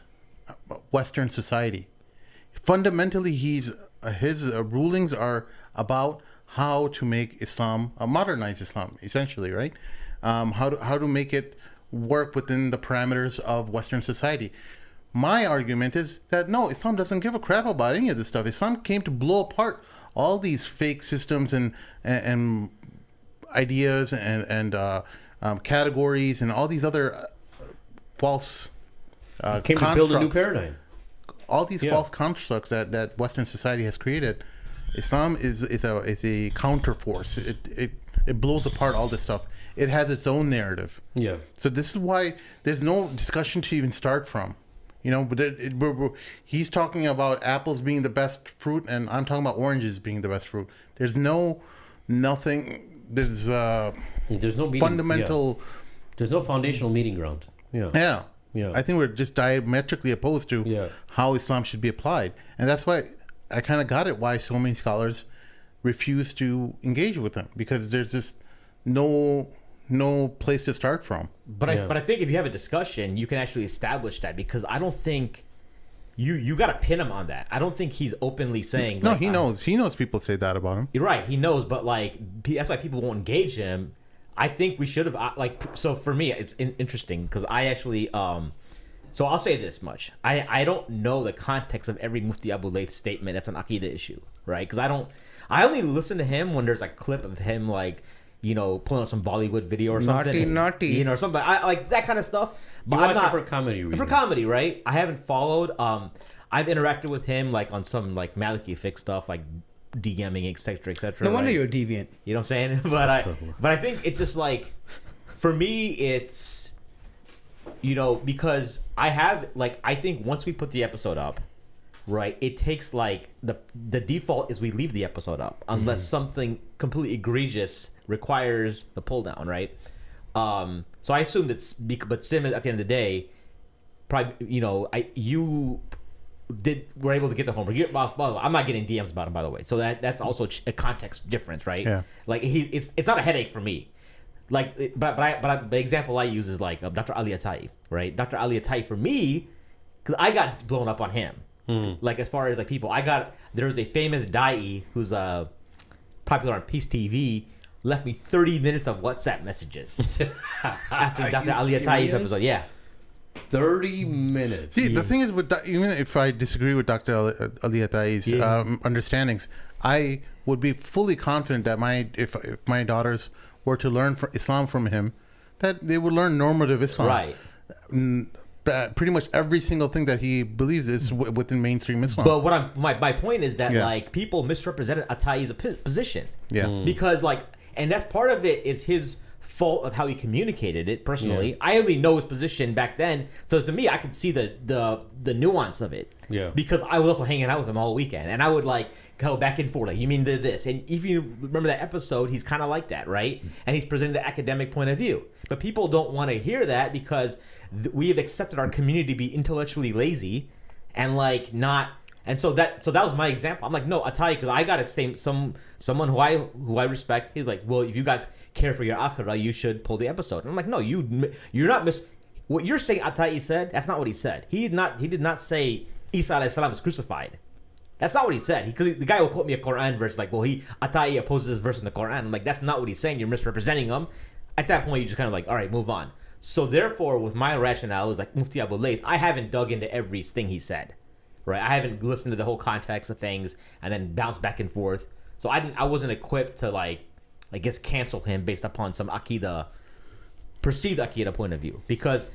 Western society. Fundamentally, his rulings are about how to make Islam, modernize Islam, essentially, right? How to make it work within the parameters of Western society. My argument is that no, Islam doesn't give a crap about any of this stuff. Islam came to blow apart all these fake systems and ideas and categories and all these other false Came to build a new constructs. paradigm. All these Yeah. false constructs that Western society has created. Islam is a counterforce. It blows apart all this stuff. It has its own narrative. Yeah. So this is why there's no discussion to even start from. But he's talking about apples being the best fruit, and I'm talking about oranges being the best fruit. There's nothing. There's There's no meeting, fundamental. yeah. There's no foundational meeting ground. Yeah. Yeah. Yeah. I think we're just diametrically opposed to Yeah. how Islam should be applied. And that's why I kind of got it why so many scholars refuse to engage with them, because there's this no place to start from. But I think if you have a discussion, you can actually establish that, because I don't think you got to pin him on that. I don't think he's openly saying. No, like, he knows. He knows people say that about him. You're right. He knows, but like that's why people won't engage him. I think we should have so for me, it's interesting because I actually So I'll say this much: I don't know the context of every Mufti Abu Laith statement that's an Aqidah issue, right? Because I only listen to him when there's a clip of him like, pulling up some Bollywood video or something. Naughty. Or something. I like that kind of stuff. But You I'm watch not it for comedy reasons. For comedy, right? I haven't followed. I've interacted with him like on some like Maliki fix stuff, like DMing, etc., etc. No wonder right? you're a deviant. You know what I'm saying? But I think it's just like, for me, it's, because I think once we put the episode up, right, it takes like the default is we leave the episode up unless something completely egregious requires the pull down, right? So I assume but Sim, at the end of the day, probably, you were able to get the homework. I'm not getting DMs about him, by the way. So that's also a context difference, right? Yeah. Like it's not a headache for me. Like, but the example I use is like Dr. Ali Atai, right? Dr. Ali Atai for me, because I got blown up on him. Like as far as like people, there's a famous da'i who's popular on Peace TV. Left me 30 minutes of WhatsApp messages after Dr. Ali Atai episode. Yeah. 30 minutes. See, the thing is, even if I disagree with Dr. Ali Atai's understandings, I would be fully confident that if my daughters were to learn Islam from him, that they would learn normative Islam. Right. Pretty much every single thing that he believes is within mainstream Islam. But my point is that like people misrepresented Atai's position. Yeah. Because and that's part of it is his fault of how he communicated it personally. Yeah. I only know his position back then, so to me I could see the nuance of it. Yeah. Because I was also hanging out with him all weekend, and I would go back and forth, like, you mean this? And if you remember that episode, he's kind of like that, right? And he's presenting the academic point of view. But people don't want to hear that because we have accepted our community to be intellectually lazy and not. And so that was my example. I'm like, no, Atai, because I got to say someone who I respect. He's like, well, if you guys care for your akhirah, you should pull the episode. And I'm like, no, you're not what you're saying. Atai said that's not what he said. He did not say Isa alayhi salam is crucified. That's not what he said. Because the guy will quote me a Quran verse like, well, Atai opposes this verse in the Quran. I'm like, that's not what he's saying. You're misrepresenting him. At that point, you just kind of like, all right, move on. So therefore, with my rationale, it was like Mufti Abu Laith, I haven't dug into everything he said. Right, I haven't listened to the whole context of things and then bounced back and forth. So I wasn't equipped to I guess cancel him based upon some perceived Aqidah point of view. Because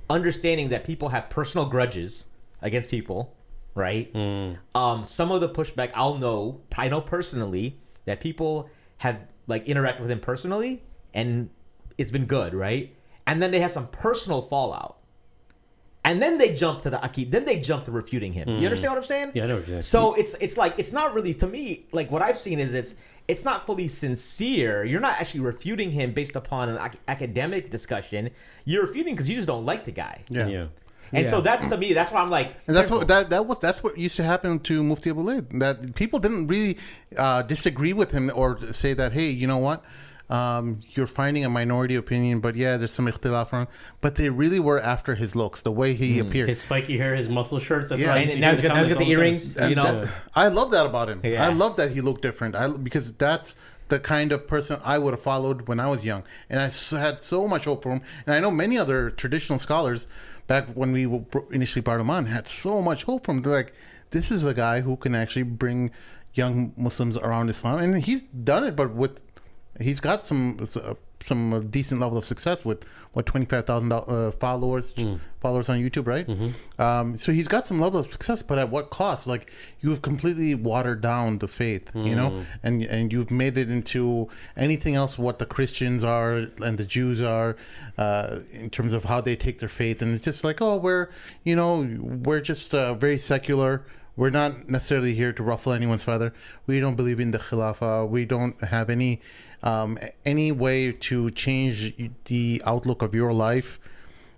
understanding that people have personal grudges against people, right? Some of the pushback I know personally that people have interacted with him personally and it's been good, right? And then they have some personal fallout. And then they jump to the Aqid. Then they jump to refuting him. You understand what I'm saying? Yeah, I know what you're saying. So it's not really, to me, what I've seen is it's not fully sincere. You're not actually refuting him based upon an academic discussion. You're refuting because you just don't like the guy. Yeah. And so that's, to me, that's why I'm like. And that's what used to happen to Mufti Abu Laith. That people didn't really disagree with him or say that, hey, you know what? You're finding a minority opinion, but yeah, there's some ikhtilaf on. But they really were after his looks, the way he appeared, his spiky hair, his muscle shirts. That's and now he's got the earrings. I love that about him. Yeah. I love that he looked different. Because that's the kind of person I would have followed when I was young, and I had so much hope for him. And I know many other traditional scholars back when we initially brought him on had so much hope for him. They're like, this is a guy who can actually bring young Muslims around Islam, and he's done it, but he's got some decent level of success with 25,000 followers on YouTube, right? So he's got some level of success, but at what cost? You've completely watered down the faith, and you've made it into anything else what the Christians are and the Jews are in terms of how they take their faith, and it's just like, oh, we're just very secular. We're not necessarily here to ruffle anyone's feather. We don't believe in the Khilafah. We don't have any way to change the outlook of your life.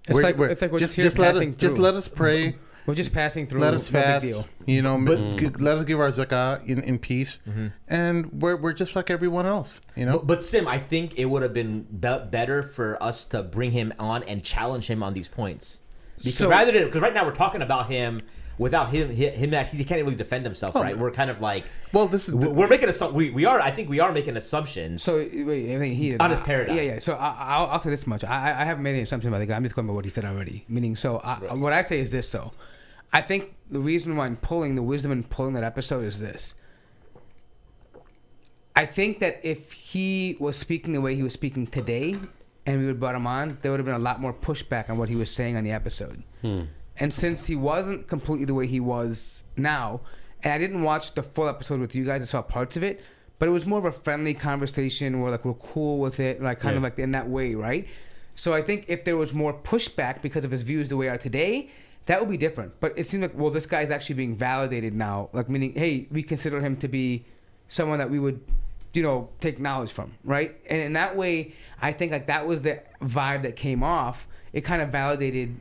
It's like we're just here let us pray We're just passing through. Let us no fast. big deal. You know, let us give our zakah in peace, and we're just like everyone else. You know. But Sim, I think it would have been better for us to bring him on and challenge him on these points, because right now we're talking about him. Without him actually, he can't really defend himself, right? We're kind of like, well, this is we're making I think we are making assumptions. So wait, I think he is on his paradigm. Yeah. So I'll say this much: I haven't made any assumption about the guy. I'm just going by what he said already. Meaning, what I say is this: though, I think the reason why I'm pulling the wisdom and pulling that episode is this. I think that if he was speaking the way he was speaking today, and we would brought him on, there would have been a lot more pushback on what he was saying on the episode. And since he wasn't completely the way he was now, and I didn't watch the full episode with you guys, I saw parts of it, but it was more of a friendly conversation where like we're cool with it, like kind of like in that way, right? So I think if there was more pushback because of his views the way they are today, that would be different. But it seemed like, well, this guy's actually being validated now, like meaning, hey, we consider him to be someone that we would, you know, take knowledge from, right? And in that way, I think like that was the vibe that came off. It kind of validated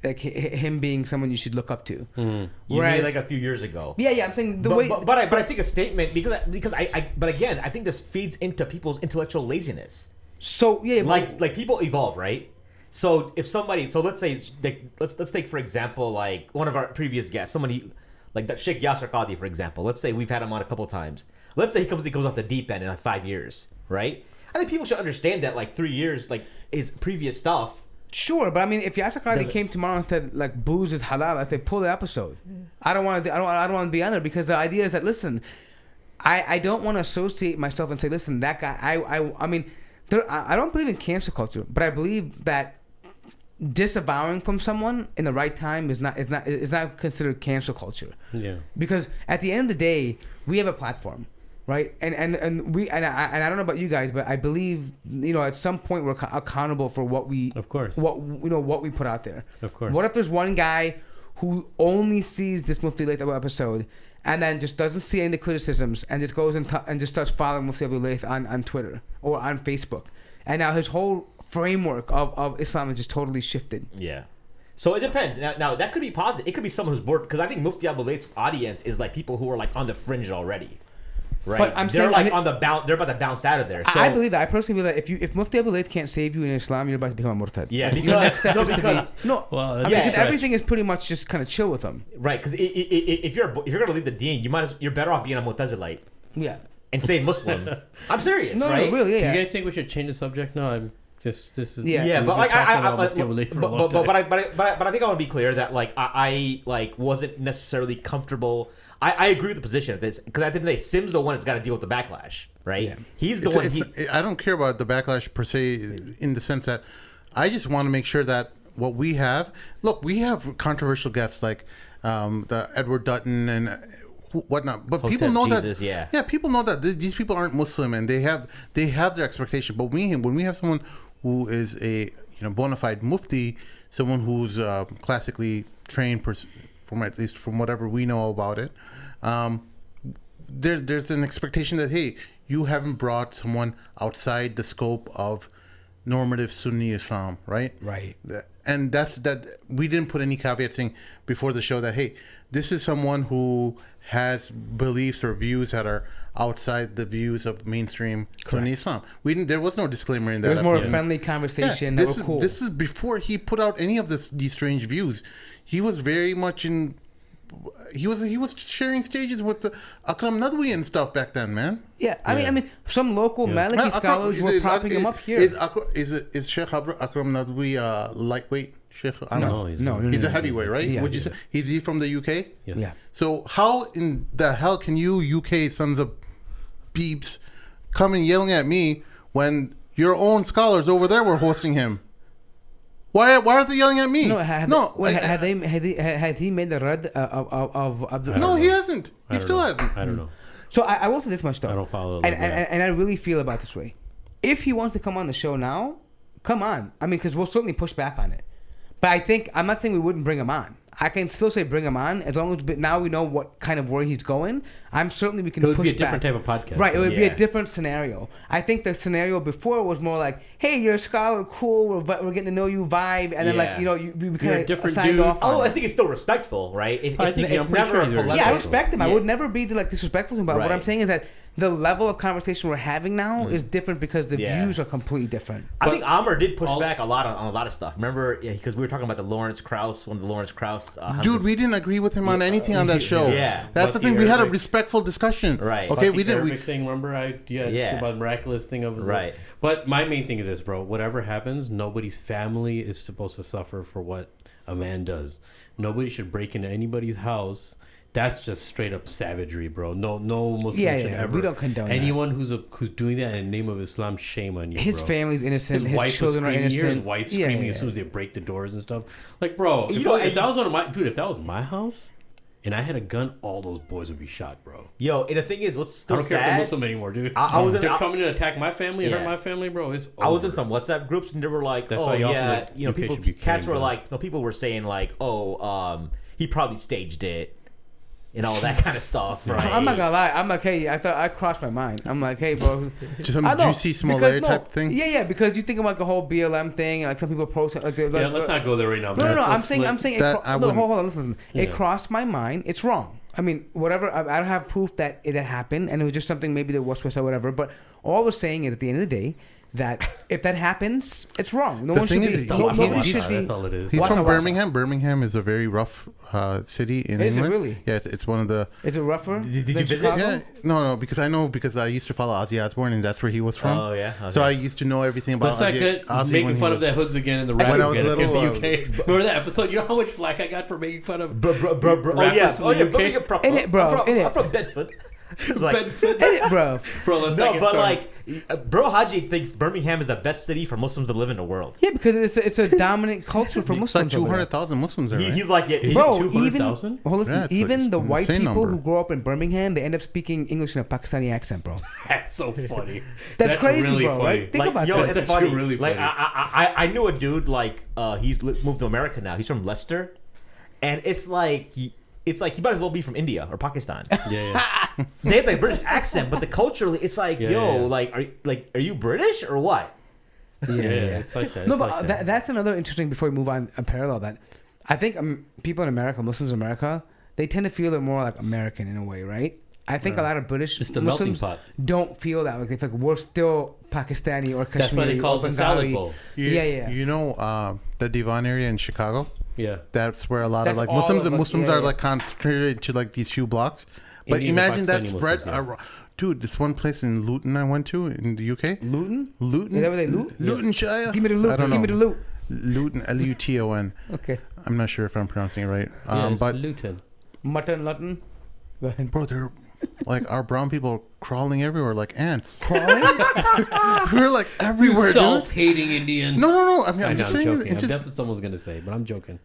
like him being someone you should look up to. You mean like a few years ago? Yeah. I'm saying but I think a statement because but again, I think this feeds into people's intellectual laziness. So yeah, like people evolve, right? So if somebody, let's say let's take for example like one of our previous guests, somebody like that Sheikh Yasser Qadi, for example. Let's say we've had him on a couple of times. Let's say he goes off the deep end in like 5 years, right? I think people should understand that like 3 years, like his previous stuff. Sure, but I mean, if Yasser Qadi came tomorrow and said like booze is halal, I say pull the episode. I don't want to be on there because the idea is that listen, I don't want to associate myself and say listen, that guy. I mean, I don't believe in cancel culture, but I believe that disavowing from someone in the right time is not considered cancel culture. Yeah. Because at the end of the day, we have a platform. Right, and I don't know about you guys, but I believe at some point we're accountable for what we what we put out there. Of course. What if there's one guy who only sees this Mufti Laith episode and then just doesn't see any of the criticisms and just goes and just starts following Mufti Abu Laith on Twitter or on Facebook, and now his whole framework of Islam is just totally shifted. Yeah. So it depends. Now that could be positive. It could be someone who's bored because I think Mufti Abu Laith's audience is like people who are like on the fringe already. Right. But they're like on the bounce. They're about to bounce out of there. So, I believe that. I personally believe that if Mufti Abu Laith can't save you in Islam, you're about to become a murtad. Yeah, because everything is pretty much just kind of chill with them. Right, because if you're gonna leave the deen, you're better off being a Mu'tazilite. Yeah. And staying Muslim. I'm serious. No, right? No, really. Yeah. Do you guys think we should change the subject? No, this is but like but I think I want to be clear that like I like wasn't necessarily comfortable. I agree with the position of this because at the end of the day, Sim's the one that's got to deal with the backlash, right? Yeah. He's the one. I don't care about the backlash per se, in the sense that I just want to make sure that what we have. Look, we have controversial guests like the Edward Dutton and whatnot, but people know Jesus, that. People know that these people aren't Muslim and they have their expectation. But when we have someone who is a bona fide mufti, someone who's classically trained, from at least from whatever we know about it, there's an expectation that hey, you haven't brought someone outside the scope of normative Sunni Islam, right? Right. And that we didn't put any caveats saying before the show that hey, this is someone who has beliefs or views that are outside the views of mainstream Sunni Islam. There was no disclaimer in that. There was more a friendly conversation. This is before he put out any of these strange views. He was very much in. He was sharing stages with the Akram Nadwi and stuff back then, man. Yeah, I mean, some local Maliki scholars were propping him up here. Is Sheikh Akram Nadwi lightweight? Sheikh? No. He's a heavyweight, right? Yeah, Would you say? Is he from the UK? Yes. Yeah. So how in the hell can you UK sons of beeps come and yelling at me when your own scholars over there were hosting him? Why are they yelling at me? Has he made the rad of the? No, he hasn't. He still hasn't. I don't know. So I will say this much though. I don't follow. And I really feel about this way. If he wants to come on the show now, come on. I mean, because we'll certainly push back on it. But I'm not saying we wouldn't bring him on. I can still say bring him on as long as now we know what kind of where he's going. We can It would push be a different back. type of podcast. Right, it so- would be a different scenario. I think the scenario before was more like, hey, you're a scholar, cool, we're getting to know you vibe, and then Yeah. we You're a kind different of signed dude. off on Oh, it. I think it's still respectful, right? I think, It's I'm pretty never sure a he's polemical. Yeah, I respect him. I Yeah. would never be like disrespectful to him, but what I'm Right. saying is that the level of conversation we're having now is different because the Yeah. views are completely different. I think Amr did push all- back on a lot of stuff. Remember, because we were talking about the Lawrence Krauss, one of the Lawrence Krauss. Dude, we didn't agree with him on anything on that show. Yeah. That's But the thing. the We had a Arabic- respectful discussion. Right. Okay, But we the didn't. Arabic thing, remember? Yeah. About miraculous thing of Right. But my main thing is this, bro. Whatever happens, nobody's family is supposed to suffer for what a man does. Nobody should break into anybody's house. That's just straight up savagery, bro. No Muslim should ever. We don't condone that. anyone who's doing that in the name of Islam. Shame on you. His bro. family's innocent. His wife was children are screaming. You hear innocent. his wife Yeah, screaming yeah, as soon as yeah. they break the doors and stuff. Like, bro, You know, if that was one of my if that was my house, and I had a gun, all those boys would be shot, bro. Yo, and the thing is, what's I still don't care if they're sad. Muslim anymore, dude. I was in- they're I- coming to attack my family and hurt Yeah. my family, bro. It's I was in over. some WhatsApp groups and they were like, That's "Oh why y'all yeah," from the you know, UK people, should be cats were carrying like, no, people were saying like, "Oh, he probably staged it," and all that kind of stuff, right? I'm not gonna lie. I'm like, hey, I crossed my mind. I'm like, hey, bro. Just some I know, juicy small because- layer type thing. Yeah, because you think about the whole BLM thing, and like some people post like, Yeah, let's not go there right now. No, man. no, I'm Let's saying, let- it That I no, wouldn't- hold on, listen. It Yeah. crossed my mind. It's wrong. I mean, whatever. I don't have proof that it had happened, and it was just something maybe that was or whatever. But all we're saying is, at the end of the day, that if that happens, it's wrong. No The one should thing be. is, Nobody he's- should be. That's all it is. He's Wasa from Wasa. Birmingham. Birmingham is a very rough city in Is it England. really? Yeah, it's one of the. Is it rougher? Did than you visit? Chicago? Yeah, no, because I used to follow Ozzy Osbourne, and that's where he was from. Oh yeah. So okay. I used to know everything about Let's not Ozzy, get Ozzy when making he fun of was- the hoods again in the When rap I was in the little, UK. Remember that episode? You know how much flack I got for making fun of Bro. Oh rappers yeah. from Oh the yeah. UK? Birmingham proper. In it, bro, I'm from, in it. I'm from Bedford. It's like, Bedford? In it, bro. Bro, let's no, not get but started. like, Bro Haji thinks Birmingham is the best city for Muslims to live in the world. Yeah, because it's a dominant culture for It's like Muslims. over there. 200,000 Muslims there, right? He's like, yeah, Is Bro, it even 200,000? well, listen, Yeah, it's even like the an white insane people number. who grow up in Birmingham, they end up speaking English in a Pakistani accent, bro. That's so funny. That's crazy, really bro, funny. right? Think about yo, that. it's That's funny. really Like funny. I knew a dude like he's moved to America now. He's from Leicester, and it's like he might as well be from India or Pakistan. Yeah. They have like British accent, but the culturally, it's like, Yeah, yo, yeah. are you British or what? Yeah, it's like that. No, It's but like that. that's another interesting. Before we move on, a parallel that I think people in America, Muslims in America, they tend to feel they're more like American in a way, right? I think a lot of British It's the melting Muslims pot. don't feel that. Like they feel like we're still Pakistani or Kashmiri. That's why they call or it the salad Bengali. bowl. Yeah. You know the Devon area in Chicago? Yeah. That's where a lot That's of like all Muslims of and us, Muslims yeah, are yeah. like concentrated to like these few blocks. But Indian and imagine that Pakistani spread. Muslims, Dude, this one place in Luton I went to in the UK. Luton? Luton? Is that where they loot? Lutonshire? Give me the loot. I don't know. Give me the loot. Luton, Luton. Okay. I'm not sure if I'm pronouncing it right. Yeah, it's But Luton. Mutton, Luton. Go ahead. bro, they're like our brown people crawling everywhere like ants. Crawling? We're like everywhere, dude. Self-hating Indian. No. I mean, I I'm know, just I'm saying. joking. It just That's what someone's gonna say, but I'm joking.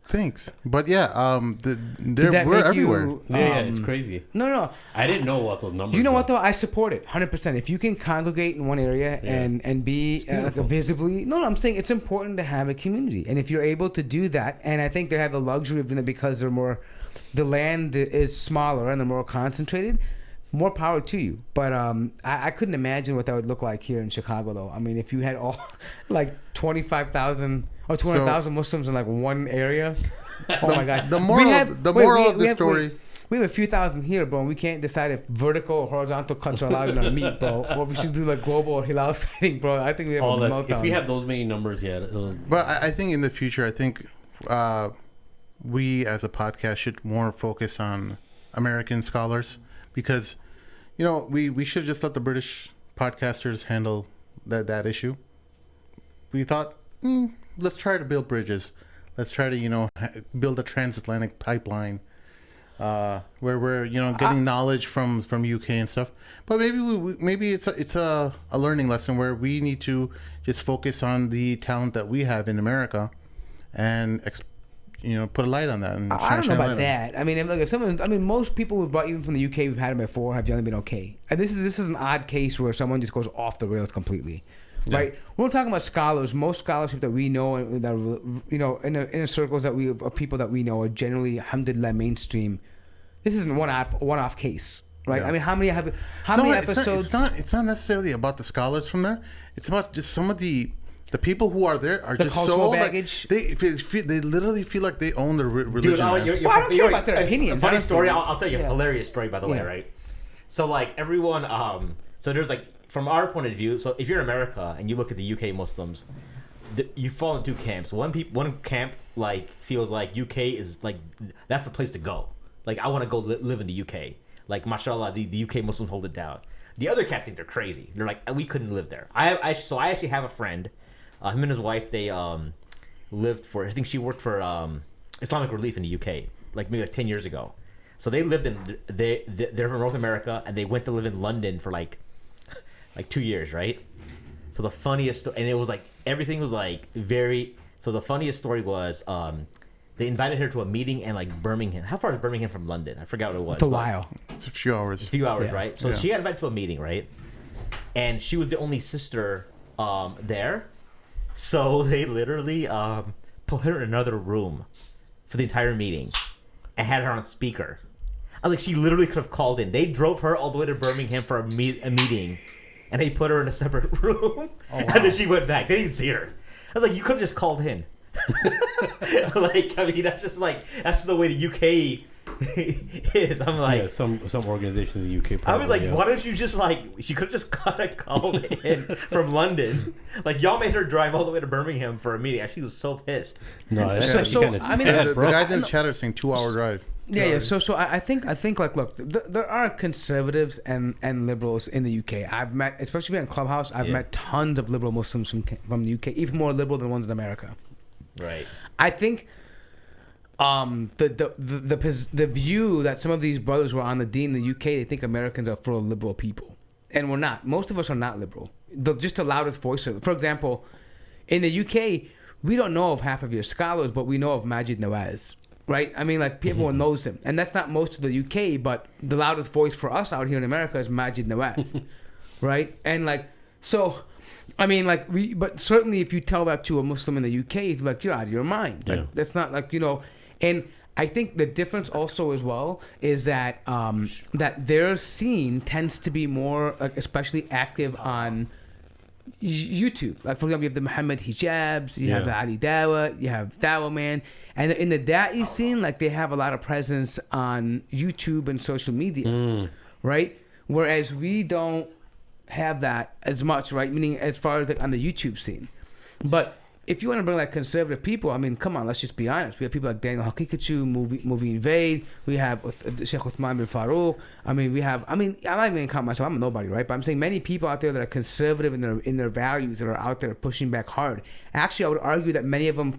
thanks. But yeah, Did we're that make everywhere. you, Yeah, it's crazy. No. I didn't know what those numbers. You know were. what though? I support it 100%. If you can congregate in one area Yeah. and be like beautiful. visibly, no, I'm saying it's important to have a community, and if you're able to do that, and I think they have the luxury of doing it because they're more, the land is smaller and they're more concentrated. More power to you, but I couldn't imagine what that would look like here in Chicago, though. I mean, if you had all like 25,000 or 200,000 Muslims in like one area, oh my God! The moral of the story. We have a few thousand here, bro, and we can't decide if vertical or horizontal cuts are allowed in our meat, bro. Or we should do like global or halal sighting, bro. I think we have All a that. meltdown. If we have those many numbers, yeah. It'll, But I think in the future, I think we as a podcast should more focus on American scholars because, you know, we should just let the British podcasters handle that issue. We thought, let's try to build bridges. Let's try to, build a transatlantic pipeline where we're, getting knowledge from UK and stuff. But maybe it's a learning lesson where we need to just focus on the talent that we have in America and put a light on that. And I don't know shine a light about on that. I mean, if someone, most people we've brought even from the UK, we've had them before, have generally been okay. And this is an odd case where someone just goes off the rails completely. right? When we're talking about scholars, most scholarship that we know, and that in the inner circles that we of people that we know are generally, alhamdulillah, mainstream. This isn't one-off case, right? Yeah. I mean, how many episodes? It's not necessarily about the scholars from there. It's about just some of the people who are there are The just cultural so baggage. like they literally feel like they own their religion. Dude, man. Well, I don't care about their opinions, A funny honestly. story. I'll tell you a Yeah. hilarious story, by the way, Yeah. right? So, like, everyone, so there's, like, from our point of view, so if you're in America and you look at the UK Muslims, you fall in two camps. One camp, like, feels like UK is, like, that's the place to go. Like, I want to go live in the UK. Like, mashallah, the UK Muslims hold it down. The other cats think they're crazy. They're like, we couldn't live there. I actually have a friend. Him and his wife, they lived for, I think she worked for Islamic Relief in the UK, like maybe like 10 years ago. So they lived they're from North America, and they went to live in London for like 2 years, right? So the funniest, and it was like, everything was like so the funniest story was, they invited her to a meeting in like Birmingham. How far is Birmingham from London? I forgot what it was. It's a while. It's a few hours. A few hours, Yeah. right? So Yeah. she got invited to a meeting, right? And she was the only sister there. So they literally put her in another room for the entire meeting and had her on speaker. I was like, she literally could have called in. They drove her all the way to Birmingham for a meeting, and they put her in a separate room. And then she went back. They didn't see her. I was like, you could have just called in. Like, I mean, that's just like, that's the way the UK is. I'm like, Yeah, some organizations in the UK. I was probably, like, yeah. why don't you just like? She could have just called in from London. Like, y'all made her drive all the way to Birmingham for a meeting. She was so pissed. No, that's So- you so, kinda I mean, sad, the bro. guys in the chat are saying 2 hour drive. Yeah. So I think like, look, there are conservatives and liberals in the UK. I've met, especially in Clubhouse, I've met tons of liberal Muslims from the UK, even more liberal than ones in America. Right. I think the view that some of these brothers were on the deen in the UK, they think Americans are full of liberal people, and we're not. Most of us are not liberal. Just the loudest voice. For example, in the UK, we don't know of half of your scholars, but we know of Majid Nawaz, right? I mean, like, people knows him, and that's not most of the UK, but the loudest voice for us out here in America is Majid Nawaz, right? And like, so, I mean, like, but certainly if you tell that to a Muslim in the UK, he's like, you're out of your mind. Like, Yeah. that's not like, and I think the difference also as well is that that their scene tends to be more, like, especially active on YouTube. Like, for example, you have the Muhammad Hijabs, you have the Ali Dawa, you have Dawa Man, and in the Da'i scene, like, they have a lot of presence on YouTube and social media, right? Whereas we don't have that as much, right? Meaning, as far as like on the YouTube scene. But if you want to bring like conservative people, I mean, come on, let's just be honest. We have people like Daniel Hakikachu, Movie Invade. We have Sheikh Uthman bin Farouk. I mean, I'm not even count myself. I'm a nobody, right? But I'm saying many people out there that are conservative in their values, that are out there pushing back hard. Actually, I would argue that many of them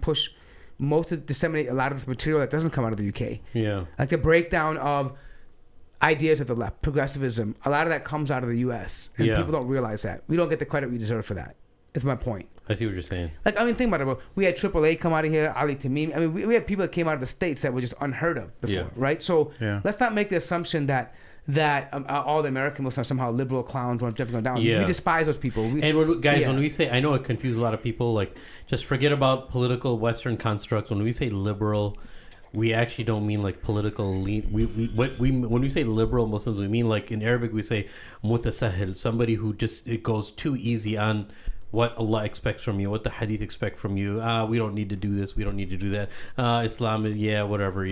disseminate a lot of this material that doesn't come out of the UK. Yeah. Like the breakdown of ideas of the left, progressivism, a lot of that comes out of the U.S. And people don't realize that. We don't get the credit we deserve for that. That's my point. I see what you're saying. Like, I mean, think about it, bro. We had AAA come out of here, Ali Tamimi. I mean, we had people that came out of the States that were just unheard of before, right? So let's not make the assumption that all the American Muslims are somehow liberal clowns who are jumping down. Yeah. We despise those people. And when we say, I know it confuses a lot of people, like, just forget about political Western constructs. When we say liberal, we actually don't mean like political lean. When we say liberal Muslims, we mean, like, in Arabic we say mutasahil, somebody who just, it goes too easy on what Allah expects from you, what the Hadith expect from you. We don't need to do this. We don't need to do that. Islam is whatever.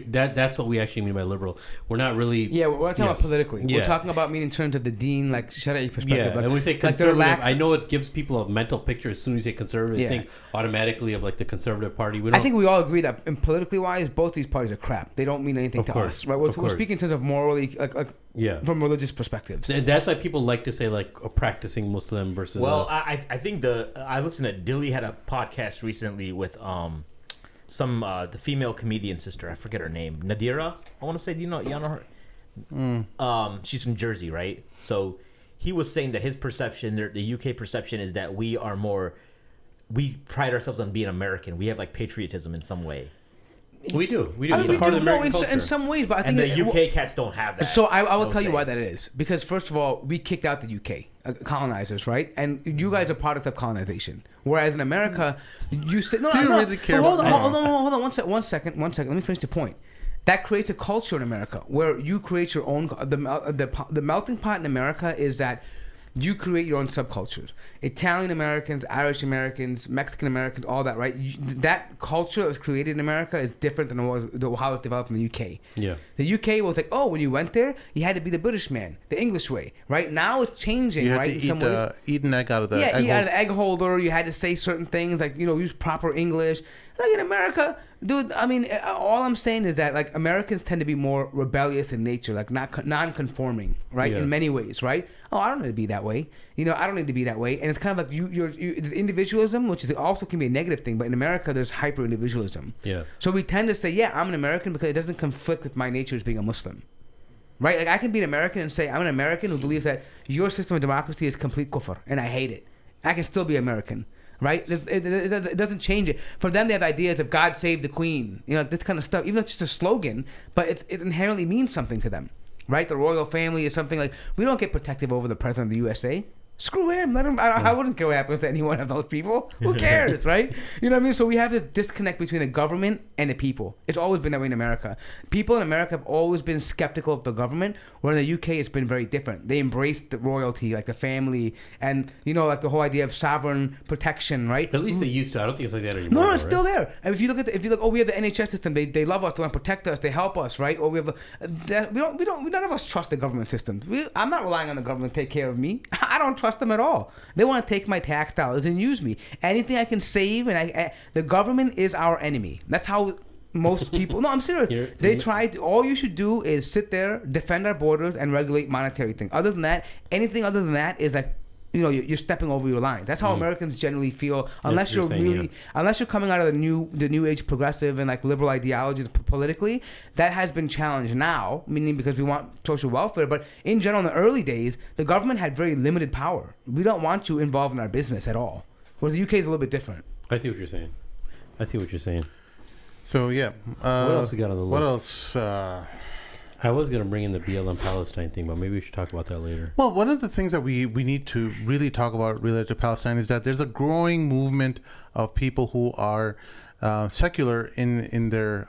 That's what we actually mean by liberal. We're not really. Yeah, we're not talking about politically. Yeah. We're talking about meaning in terms of the deen, like Shari'i perspective. Yeah, like, and when we say like they're conservative, lax. I know it gives people a mental picture. As soon as you say conservative, they think automatically of like the conservative party. I think we all agree that, in politically wise, both these parties are crap. They don't mean anything to us, right? We're speaking in terms of morally, like from religious perspectives. That's why people like to say like a practicing Muslim versus. Well, I think I listened to Dilly had a podcast recently with the female comedian sister. I forget her name. Nadira, I want to say. Do you know her? She's from Jersey, right? So he was saying that his perception, the UK perception, is that we pride ourselves on being American. We have like patriotism in some way. We do. I mean, It's we a part do, of no, American culture. in some ways, but I think And the UK cats don't have that. So I will Don't tell you say. why that is. Because first of all, we kicked out the UK colonizers, right? And you guys are product of colonization. Whereas in America, you say no. Do you no, really care hold about- on, hold on, one second. Let me finish the point. That creates a culture in America where you create your own. The melting pot in America is that you create your own subcultures. Italian Americans, Irish Americans, Mexican Americans, all that, right? That culture that was created in America is different than how it developed in the UK. Yeah. The UK was like, oh, when you went there, you had to be the British man, the English way, right? Now it's changing, You had right? to eat an egg out of the egg eat out of hole. the egg holder. You had to say certain things like, use proper English. Like in America, dude, I mean, all I'm saying is that like Americans tend to be more rebellious in nature, like not non-conforming, right? Yeah. In many ways, right? Oh, I don't need to be that way. I don't need to be that way. And it's kind of like the individualism, which is also can be a negative thing, but in America, there's hyper-individualism. Yeah. So we tend to say, yeah, I'm an American because it doesn't conflict with my nature as being a Muslim. Right? Like I can be an American and say, I'm an American who believes that your system of democracy is complete kufr, and I hate it. I can still be American. Right? It doesn't change it. For them, they have ideas of God save the Queen, this kind of stuff. Even though it's just a slogan, but it inherently means something to them. Right? The royal family is something like, we don't get protective over the president of the USA. Screw him. Let him. I wouldn't care what happens to any one of those people. Who cares, right? You know what I mean? So we have this disconnect between the government and the people. It's always been that way in America. People in America have always been skeptical of the government, where in the UK it's been very different. They embraced the royalty, like the family, and like the whole idea of sovereign protection, right? At least they used to. I don't think it's like that anymore. No, it's though, still right? there. And if you look, oh, we have the NHS system. They love us. They want to protect us. They help us, right? Or we have none of us trust the government systems. I'm not relying on the government to take care of me. I don't trust them at all. They want to take my tax dollars and use me. Anything I can save, and the government is our enemy. That's how most people. No, I'm serious. They tried. All you should do is sit there, defend our borders, and regulate monetary things. Other than that, anything other than that is like, you're stepping over your lines. That's how Americans generally feel, unless you're unless you're coming out of the new age progressive and like liberal ideologies politically. That has been challenged now, meaning because we want social welfare. But in general, in the early days, the government had very limited power. We don't want you involved in our business at all. Whereas the UK is a little bit different. I see what you're saying. So yeah. What else we got on the list? What else? I was going to bring in the BLM Palestine thing, but maybe we should talk about that later. Well, one of the things that we need to really talk about related to Palestine is that there's a growing movement of people who are secular in their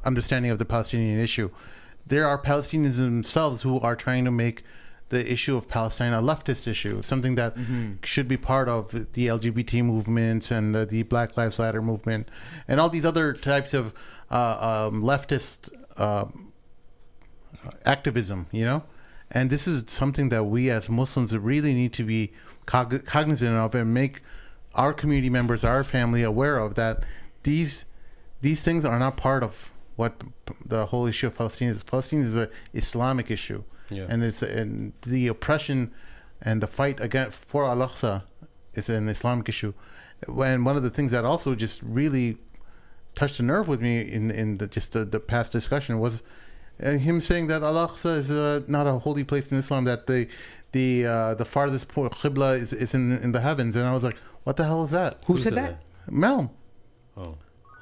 understanding of the Palestinian issue. There are Palestinians themselves who are trying to make the issue of Palestine a leftist issue, something that should be part of the LGBT movements and the Black Lives Matter movement and all these other types of leftist activism, and this is something that we as Muslims really need to be cognizant of and make our community members, our family aware of, that these things are not part of what the whole issue of Palestine is. Palestine is an Islamic issue, and the oppression and the fight for Al-Aqsa is an Islamic issue. And one of the things that also just really touched a nerve with me in the past discussion was him saying that Al-Aqsa is not a holy place in Islam, that the farthest Qibla is in the heavens. And I was like, what the hell is that? Who said that? Mel. Oh.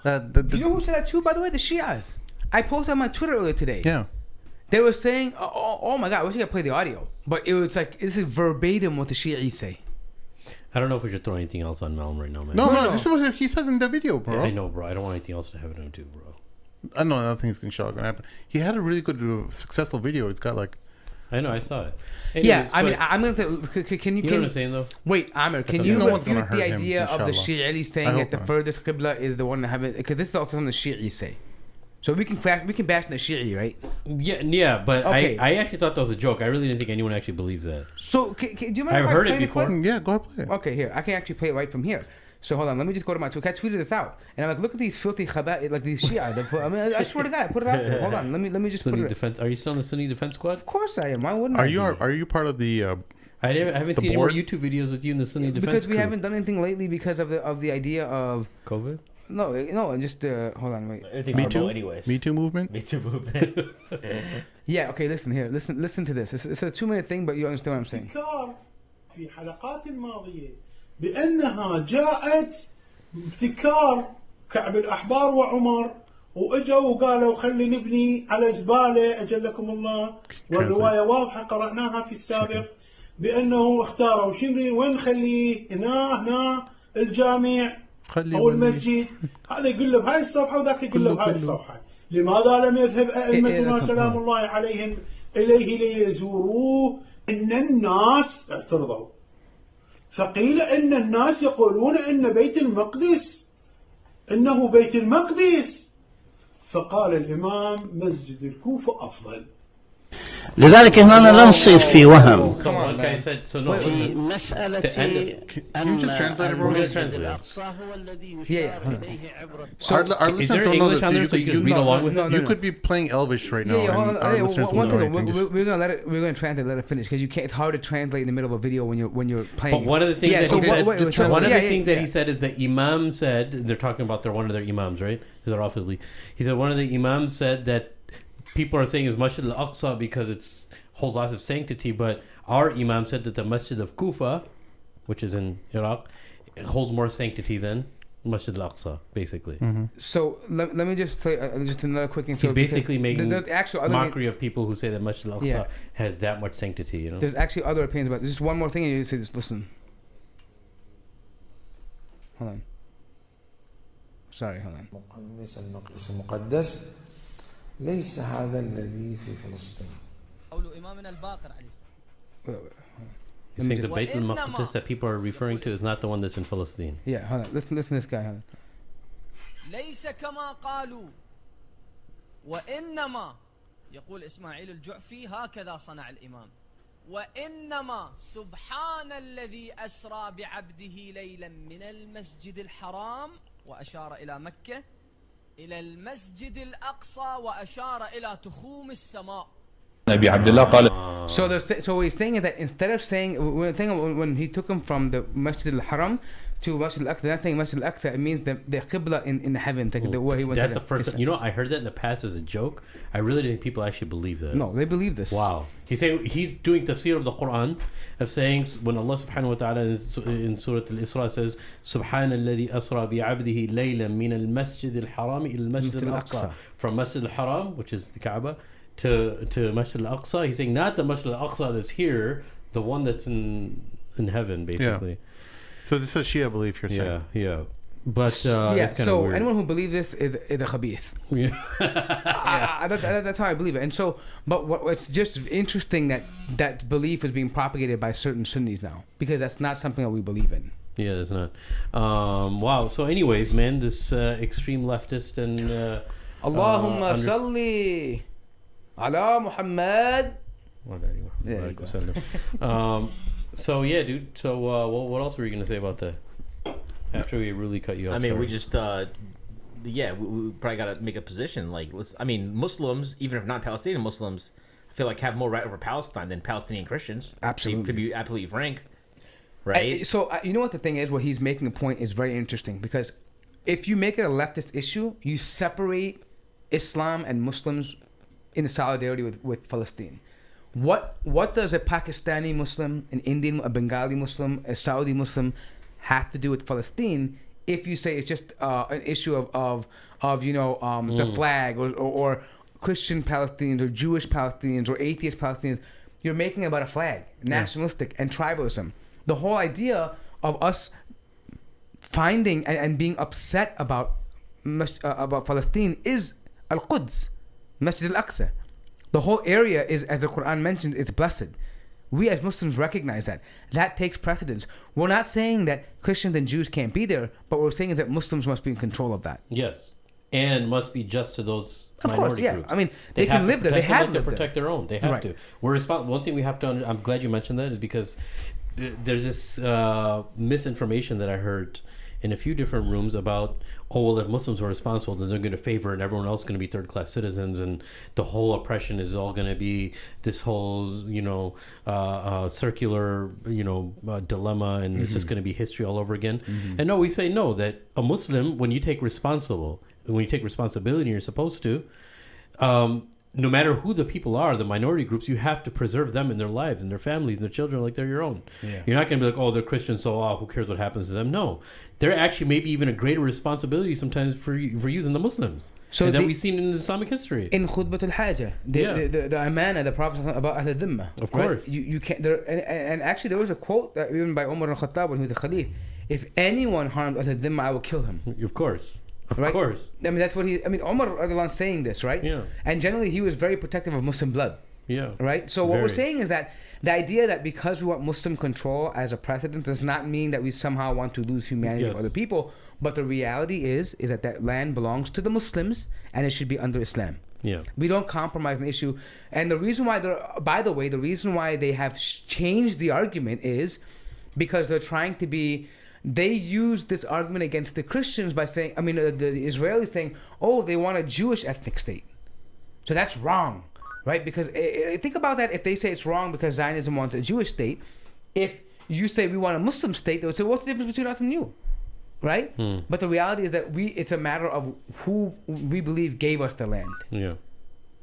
Do you know who said that too, by the way? The Shias. I posted on my Twitter earlier today. Yeah. They were saying, oh my God, I wish I could play the audio. But it was like, this is verbatim what the Shias say. I don't know if we should throw anything else on Malm right now, man. No, this is what he said in the video, bro. Yeah, I know, bro. I don't want anything else to happen to him too, bro. I know nothing's going to happen. He had a really good, successful video. It's got like... I know, I saw it. Anyways, yeah, I mean, I'm going to... Can you know what I'm saying, though? Wait, Amir, can you refute the idea of the Shi'is saying that the furthest Qibla is the one that haven't... Because this is also something the Shi'is say. So we can bash the Shi'i, right? Yeah, but okay. I actually thought that was a joke. I really didn't think anyone actually believes that. So, do you mind I've heard it before. Yeah, go ahead, play it. Okay, here. I can actually play it right from here. So hold on, let me just go to my Twitter. I tweeted this out, and I'm like, look at these filthy khabat, like these Shia. I mean, I swear to God, I put it out there. Hold on, let me just Sunni put it. Defense. Are you still in the Sunni Defense Squad? Of course I am. Why wouldn't I? Are you part of the? I haven't seen any more YouTube videos with you in the Sunni Defense. Because we haven't done anything lately because of the idea of COVID. No, just hold on, wait. Me Too. Anyways. Me Too movement. Me Too movement. Yeah. Okay. Listen here. Listen to this. It's a 2-minute thing, but you understand what I'm saying. في حلقات الماضية بأنها جاءت ابتكار كعب الأحبار وعمر واجوا وقالوا خلي نبني على زبالة أجلكم الله. والرواية واضحة قرأناها في السابق بأنه اختاروا شنو وين نخليه، هنا الجامع أو المسجد. هذا يقول له بهاي الصفحة وذاك يقول له بهاي الصفحة. لماذا لم يذهب أئمتنا سلام الله عليهم إليه ليزوروه؟ إن الناس اعترضوا، فقيل إن الناس يقولون إن بيت المقدس إنه بيت المقدس، فقال الإمام مسجد الكوفة أفضل. لذلك هنا لا نصير في وهم So one guy said, so no, في مسألة Can you just translate it, bro? المسجد الأقصى هو الذي يشار إليه عبر Our is there listeners don't know English on there this. so you can read along with it? You could be playing Elvish right now, hold and on. our listeners One won't know thing, anything. we're gonna let it. We're gonna translate. Let it finish because you can't. It's hard to translate in the middle of a video when you're playing. But one of the things that so he said, one of the things that yeah. he said is the Imam said, they're talking about one of their Imams, right? He said one of the Imams said that people are saying it's Masjid al-Aqsa because it's holds lots of sanctity, but our Imam said that the Masjid of Kufa, which is in Iraq, holds more sanctity than Masjid al-Aqsa, basically. So let me just say just another quick thing. He's basically making there's actual other mockery of people who say that Masjid al-Aqsa Yeah. has that much sanctity, you know? There's actually other opinions about this. Just one more thing, and you say this. Listen. Hold on. Sorry, hold on. مقدس المقدس المقدس ليس هذا الذي في فلسطين. قول إمامنا الباقر عليه السلام. He's saying the Bayt al-Maqdis that people are referring to is not the one that's in Palestine. Yeah, hold on. Listen to this guy. Hold on. ليس كما قالوا وإنما يقول إسماعيل الجعفي هكذا صنع الإمام وإنما سبحان الذي أسرى بعبده ليلا من المسجد الحرام وأشار إلى مكة إلى المسجد الأقصى وأشار إلى تخوم السماء. أبي عبد الله قال. So what he's saying is that instead of saying when he took him from the Masjid al-Haram to Masjid al-Aqsa, not saying Masjid al-Aqsa, it means the Qibla in heaven, where he went. That's the first. You know, I heard that in the past as a joke. I really didn't think people actually believe that. No, they believe this. Wow. He's saying he's doing tafsir of the Quran, of saying when Allah subhanahu wa ta'ala in Surah Al-Isra says Subhana alladhi asra bi'abdihi laylan min al-masjid al-haram ila al-masjid al-aqsa, from Masjid al-Haram, which is the Kaaba, to Masjid al-Aqsa. He's saying not the Masjid al-Aqsa that's here, the one that's in heaven, basically. Yeah. So this is Shia belief, you're saying? Yeah. But it's kind so of weird. anyone who believes this is a khabith. Yeah. That's how I believe it. And so, but what's just interesting that belief is being propagated by certain Sunnis now, because that's not something that we believe in. Yeah, that's not. Wow. So, anyways, man, this extreme leftist and Allahumma salli ala Muhammad. There you go. So yeah, dude. So what else were you gonna say about that? After we really cut you off. I mean, sorry. we just, we probably got to make a position. Like, Muslims, even if not Palestinian Muslims, I feel like have more right over Palestine than Palestinian Christians. Absolutely. To be absolutely frank. Right? You know what the thing is? What he's making a point is very interesting, because if you make it a leftist issue, you separate Islam and Muslims in solidarity with Palestine. What does a Pakistani Muslim, an Indian, a Bengali Muslim, a Saudi Muslim have to do with Palestine if you say it's just an issue of the flag or Christian Palestinians or Jewish Palestinians or atheist Palestinians? You're making it about a flag, nationalistic and tribalism. The whole idea of us finding and being upset about Palestine is Al-Quds, Masjid al-Aqsa. The whole area is, as the Quran mentions, it's blessed. We as Muslims recognize that. That takes precedence. We're not saying that Christians and Jews can't be there, but what we're saying is that Muslims must be in control of that. Yes, and must be just to those minority yeah. groups. I mean, they can live there. They have to protect their own. They have Right. to. One thing we have to. I'm glad you mentioned that, is because there's this misinformation that I heard in a few different rooms about, if Muslims are responsible, then they're going to favor and everyone else is going to be third-class citizens, and the whole oppression is all going to be this whole, circular, dilemma, and it's just going to be history all over again. And no, we say no, that a Muslim, when you take responsibility, and you're supposed to, no matter who the people are, the minority groups, you have to preserve them in their lives and their families and their children like they're your own. Yeah. You're not going to be like, oh, they're Christians, so who cares what happens to them? No. They're actually maybe even a greater responsibility sometimes for you than the Muslims. So that we've seen in Islamic history. In Khutbat al-Haja, the amana, the Prophet about Ahl al-Dhimma. Of course. Right? You can't, and actually there was a quote that even by Umar al-Khattab when he was the Khalif, if anyone harmed Ahl al-Dhimma, I will kill him. Of course. Of right? course. I mean, that's what Umar radiallahu saying this, right? Yeah. And generally he was very protective of Muslim blood. Yeah. Right? So what we're saying is that the idea that because we want Muslim control as a precedent does not mean that we somehow want to lose humanity of other people. But the reality is that land belongs to the Muslims and it should be under Islam. Yeah. We don't compromise an issue. And the reason why the reason why they have changed the argument is because they're trying to be, they use this argument against the Christians by saying, the Israelis saying, oh, they want a Jewish ethnic state. So that's wrong, right? Because think about that. If they say it's wrong because Zionism wants a Jewish state, if you say we want a Muslim state, they would say, what's the difference between us and you? Right? But the reality is that it's a matter of who we believe gave us the land. Yeah.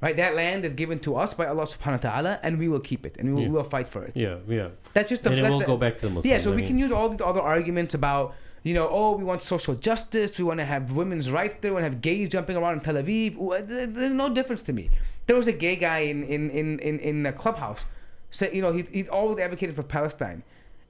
Right? That land is given to us by Allah subhanahu wa ta'ala and we will keep it and we will fight for it. Yeah, yeah. That's just and it will go back to the Muslims. Yeah, so we can use all these other arguments about, we want social justice, we want to have women's rights there, we want to have gays jumping around in Tel Aviv. There's no difference to me. There was a gay guy in a Clubhouse. So, he's always advocated for Palestine.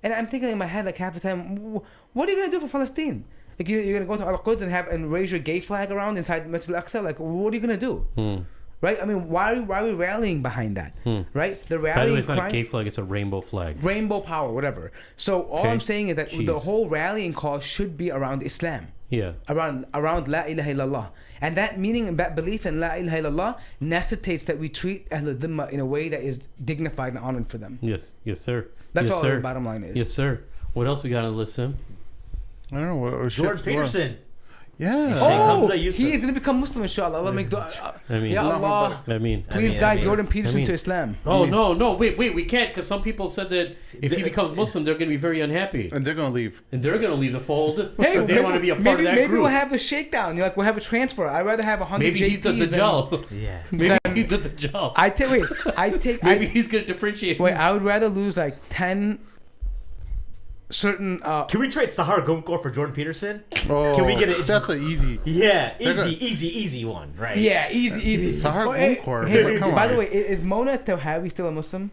And I'm thinking in my head, like, half the time, what are you going to do for Palestine? Like, you're going to go to Al-Quds and raise your gay flag around inside Masjid Aqsa? Like, what are you going to do? Right? I mean, why are we rallying behind that? Right? The rallying By the way, it's not a gay flag, it's a rainbow flag. Rainbow power, whatever. So all I'm saying is that the whole rallying call should be around Islam. Yeah. Around La ilaha illallah. And that meaning, that belief in La ilaha illallah necessitates that we treat Ahl al-Dhimma in a way that is dignified and honored for them. Yes. Yes, sir. That's yes, all sir. the bottom line is. Yes, sir. What else we got on the list, Sim? I don't know. What Jordan Peterson. Yeah. Hamza Yusuf. He is going to become Muslim, inshallah. Allah make dua. Ya Allah. Please guide Jordan Peterson to Islam. Oh, no. Wait. We can't, because some people said that if he becomes Muslim, they're going to be very unhappy. And they're going to leave. And they're going to leave the fold. Hey, they want to be a part of that maybe group. We'll have a shakedown. You're like, we'll have a transfer. I'd rather have 100 Maybe he's the Dajjal. Yeah. Maybe he's the Dajjal. Maybe he's going to differentiate. Wait, I would rather lose like 10... certain can we trade Sahar Gumkor for Jordan Peterson? Oh, can we get it? That's an easy. Yeah, easy one, right? Yeah, easy. Sahar Gumkor. Hey, by the way, is Mona Tawhabi still a Muslim?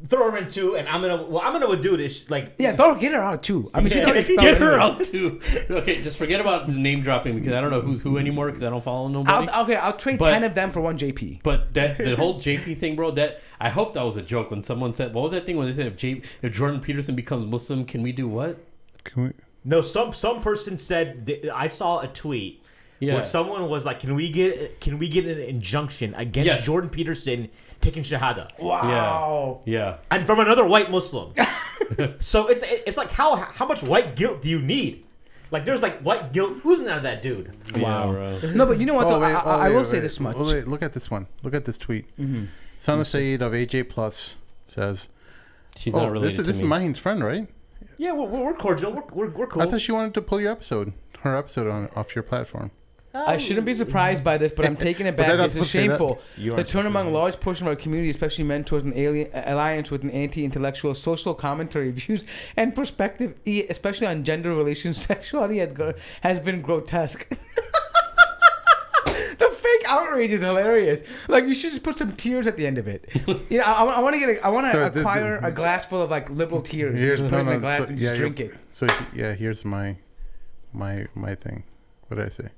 Throw her in too, and I'm gonna do this like don't get her out too. I mean, get her out too. Okay, just forget about the name dropping because I don't know who's who anymore because I don't follow nobody. I'll trade 10 of them for one JP. But the whole JP thing, bro. That I hope that was a joke when someone said, what was that thing when they said if Jordan Peterson becomes Muslim, can we do what? Can we? No, some person said I saw a tweet. Yeah. Where someone was like, "Can we get an injunction against Jordan Peterson taking shahada?" Wow. Yeah. And from another white Muslim. So it's like how much white guilt do you need? Like there's like white guilt oozing out of that dude. Wow. No, but you know what? I will say this much. Wait, look at this one. Look at this tweet. Son of Saeed of AJ Plus says, "She's not related to me." This is Mahin's friend, right? Yeah, we're cordial. We're cool. I thought she wanted to pull her episode off your platform. I shouldn't be surprised by this, but I'm taking it back. This is shameful. The turn among a large portion of our community, especially men, towards an alliance with an anti-intellectual social commentary, views, and perspective, especially on gender relations, sexuality, has been grotesque. The fake outrage is hilarious. Like you should just put some tears at the end of it. I want to acquire a glass full of like liberal tears. Just put it in a glass and just drink it. So here's my thing. What did I say?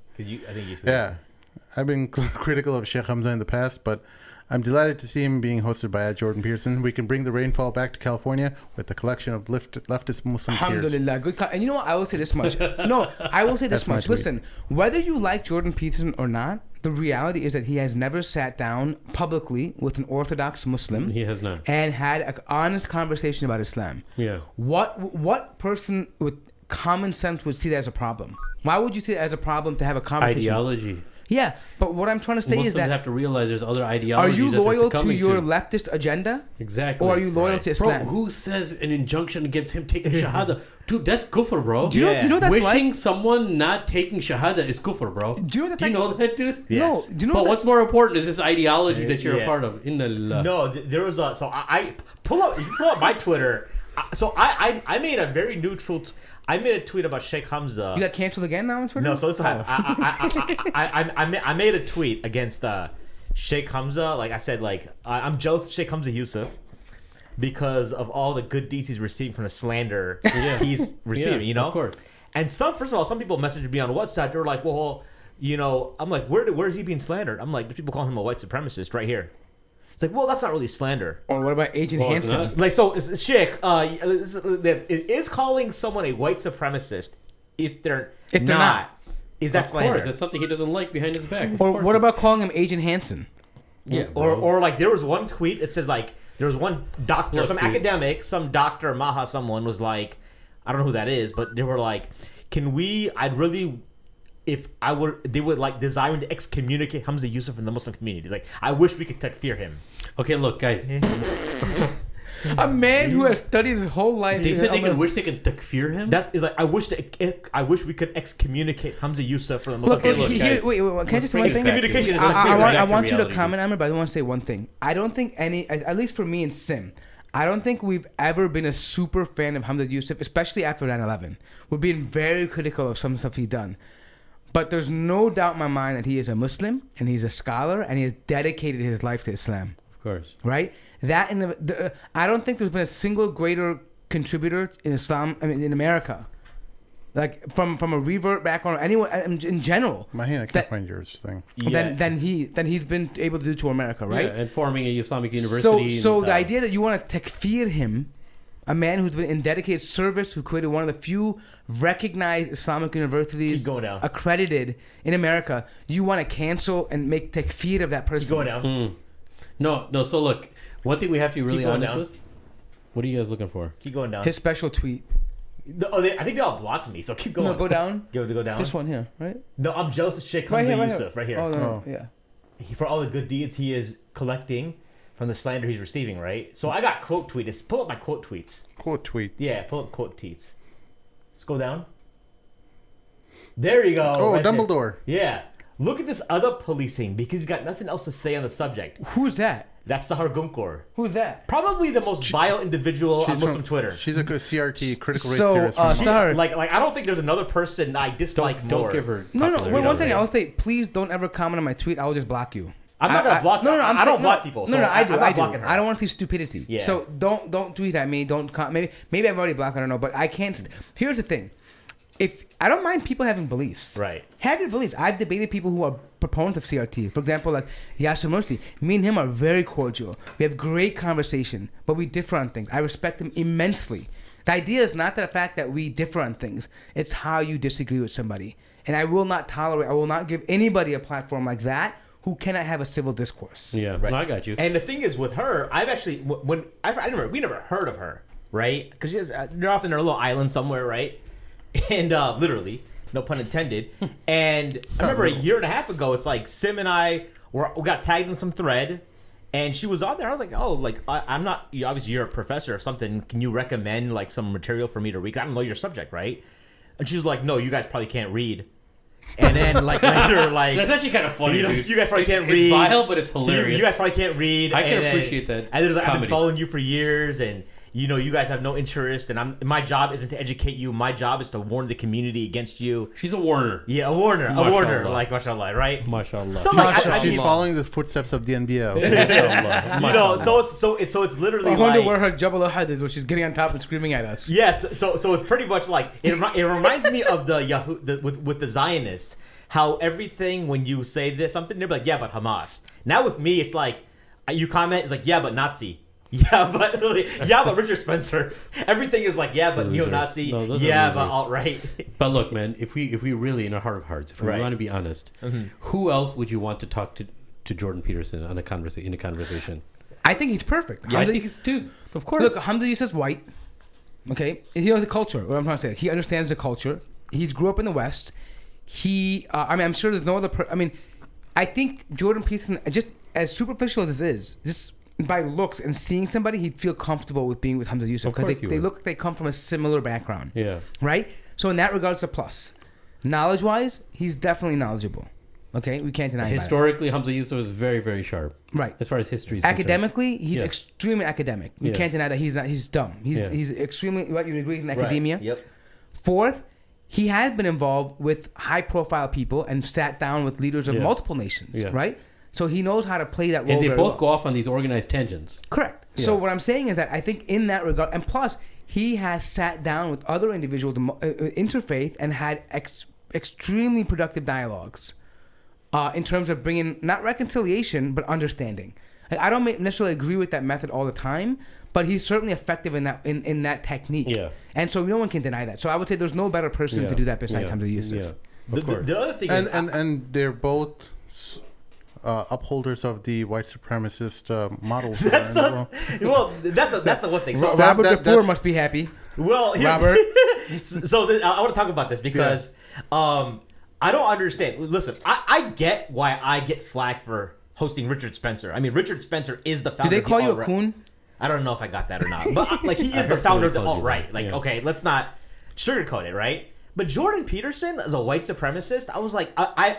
I've been critical of Sheikh Hamza in the past, but I'm delighted to see him being hosted by Jordan Peterson. We can bring the rainfall back to California with a collection of leftist Muslim tears. Alhamdulillah. Good. And you know what? I will say this much. I will say this much. Listen, whether you like Jordan Peterson or not, the reality is that he has never sat down publicly with an Orthodox Muslim. He has not. And had an honest conversation about Islam. Yeah. What person with common sense would see that as a problem? Why would you see it as a problem to have a conversation? Ideology. Yeah, but what I'm trying to say Muslims is that have to realize there's other are ideologies. you that they're loyal to succumbing your leftist agenda? Exactly. Or are you loyal to Islam? Bro, who says an injunction against him taking shahada? Dude, that's kufr, bro. Do you know that's Wishing like? someone not taking shahada is kufr, bro. Do you know that's Do you know that, dude? Yes. No. Do you know But that- what's more important is this ideology that you're Yeah. a part of. Inna lillah. No, there was a. So I pull up. If you pull up my Twitter. So I made a very neutral. I made a tweet about Sheikh Hamza. You got canceled again now on Twitter? No, so this I made a tweet against Sheikh Hamza. Like I said, like I'm jealous of Sheikh Hamza Yusuf because of all the good deeds he's received from the slander he's receiving. Yeah, you know, of course. And first of all, some people messaged me on WhatsApp. They were like, "Well, you know," I'm like, "Where is he being slandered?" I'm like, "There's people calling him a white supremacist right here." It's like, well, that's not really slander. Or what about Agent Well, it's Hansen? not. Like, so, Sheikh, is calling someone a white supremacist if they're not. Is that Of slander? course, that's something he doesn't like behind his back. Of Or course what it's- about calling him Agent Hansen? Yeah, or bro. like there was one tweet. It says like there was one doctor, What some tweet? academic, some doctor, Maha, someone was like, I don't know who that is, but they were like, can we? I'd really. If I were, they would like desiring to excommunicate Hamza Yusuf in the Muslim community. Like, I wish we could takfir him. Okay, look, guys. A man who has studied his whole life. They said they can wish they can takfir him. That's like I wish we could excommunicate Hamza Yusuf from the Muslim Okay, community. look, guys. Wait, can I just say one thing? Excommunication is I, like I, want, I Back to want you to reality, comment on it, but I want to say one thing. I don't think at least for me and Sim, I don't think we've ever been a super fan of Hamza Yusuf, especially after 9/11. We're being very critical of some stuff he's done. But there's no doubt in my mind that he is a Muslim and he's a scholar and he has dedicated his life to Islam. Of course. Right? That I don't think there's been a single greater contributor in Islam, I mean, in America. Like from a revert background, anyone in general. Maheen, I can't find yours thing. Than he's been able to do to America, right? Yeah, and forming a Islamic university. So and, the idea that you want to takfir him, a man who's been in dedicated service, who created one of the few recognized Islamic universities Keep going down. accredited in America, you want to cancel and make takfir of that person. Keep going down. No. So look, one thing we have to be really going honest down. with. What are you guys looking for? Keep going down. His special tweet. I think they all blocked me, so keep going. No, go down. Go down. This one here, right? No, I'm jealous of Sheikh Right Hamza here, Yusuf right here. Oh, no, yeah. For all the good deeds he is collecting from the slander he's receiving, right? So I got quote tweets. Pull up my quote tweets. Quote tweet. Yeah, pull up quote tweets. Let's go down. There you go. Oh, right there. Dumbledore. Yeah. Look at this other policing because he's got nothing else to say on the subject. Who's that? That's Sahar Gunkor. Who's that? Probably the most vile individual on Muslim Twitter. She's a good CRT, critical race So, theorist. from- Star. Like I don't think there's another person I dislike Don't more. give her. No. popularity. Wait, one thing right? I'll say, please don't ever comment on my tweet. I'll just block you. I'm not gonna block. No, I don't block people. So I do. I'm not I do. blocking her. I don't want to see stupidity. Yeah. So don't tweet at me. Don't maybe I've already blocked. I don't know. But I can't. Here's the thing. If I don't mind people having beliefs, Right. Have your beliefs. I've debated people who are proponents of CRT. For example, like Yasser Mursi. Me and him are very cordial. We have great conversation, but we differ on things. I respect him immensely. The idea is not the fact that we differ on things. It's how you disagree with somebody. And I will not give anybody a platform like that who cannot have a civil discourse. Yeah, Right. no, I got you. And the thing is, with her, I've actually we never heard of her, right? Because they're off in their little island somewhere, right? And literally, no pun intended. And I remember a year and a half ago, it's like Sim and I we got tagged in some thread, and she was on there. I was like, oh, like I'm not. Obviously, you're a professor of something. Can you recommend like some material for me to read? I don't know your subject, right? And she's like, no, you guys probably can't read. And then like later, like That's actually kind of funny, dude. you guys probably can't It's read. vile, but it's hilarious. You guys probably can't read. I can and then- appreciate that And there's like, I've been comedy. following you for years, and you guys have no interest. And my job isn't to educate you. My job is to warn the community against you. She's a warner. Yeah, a warner, Mashallah. like mashallah, right? Mashallah. So like, I She's mean, following the footsteps of the NBO. so it's literally I wonder like. where her Jabal Ahad is, where she's getting on top and screaming at us. Yes, so it's pretty much like it reminds me of with the Zionists, how everything when you say this something they're like, yeah, but Hamas. Now with me, it's like you comment, it's like, yeah, but Nazi. Yeah, but Richard Spencer. Everything is like, yeah, but Losers. neo-Nazi. No, those are Yeah, but losers. alt-right. But look, man, if we really, in our heart of hearts, if we Right. want to be honest, who else would you want to talk to Jordan Peterson on in a conversation? I think he's perfect. Yeah, I Hamza- think it's dude. Of course. Look, Hamza Yusuf's white. Okay, he knows the culture. What I'm trying to say, he understands the culture. He grew up in the West. I'm sure there's no other. I think Jordan Peterson, just as superficial as this is, just by looks and seeing somebody, he'd feel comfortable with being with Hamza Yusuf because they look like they come from a similar background. Yeah. Right? So in that regard, it's a plus. Knowledge-wise, he's definitely knowledgeable. Okay? We can't deny that. Historically, Hamza Yusuf is very, very sharp. Right. As far as history is academically, he's extremely academic. We can't deny that he's dumb. He's extremely, what, you agree, in academia? Right. Yep. Fourth, he has been involved with high-profile people and sat down with leaders of multiple nations, right? So he knows how to play that role. And they very both well. go off on these organized tangents. Correct. Yeah. So what I'm saying is that I think in that regard, and plus, he has sat down with other individuals, interfaith, and had extremely productive dialogues in terms of bringing, not reconciliation, but understanding. Like, I don't necessarily agree with that method all the time, but he's certainly effective in that in that technique. Yeah. And so no one can deny that. So I would say there's no better person to do that besides Hamza Yusuf. Yeah. The other thing is... And they're both... upholders of the white supremacist models. That's the one thing. So Robert DeFore must be happy. Well, Robert. I want to talk about this because I don't understand. Listen, I get why I get flack for hosting Richard Spencer. I mean, Richard Spencer is the founder. Do they of call the you a alt-right. coon? I don't know if I got that or not, but like he is the founder of the alt-right. Like, okay, let's not sugarcoat it, right? But Jordan Peterson as a white supremacist, I was like,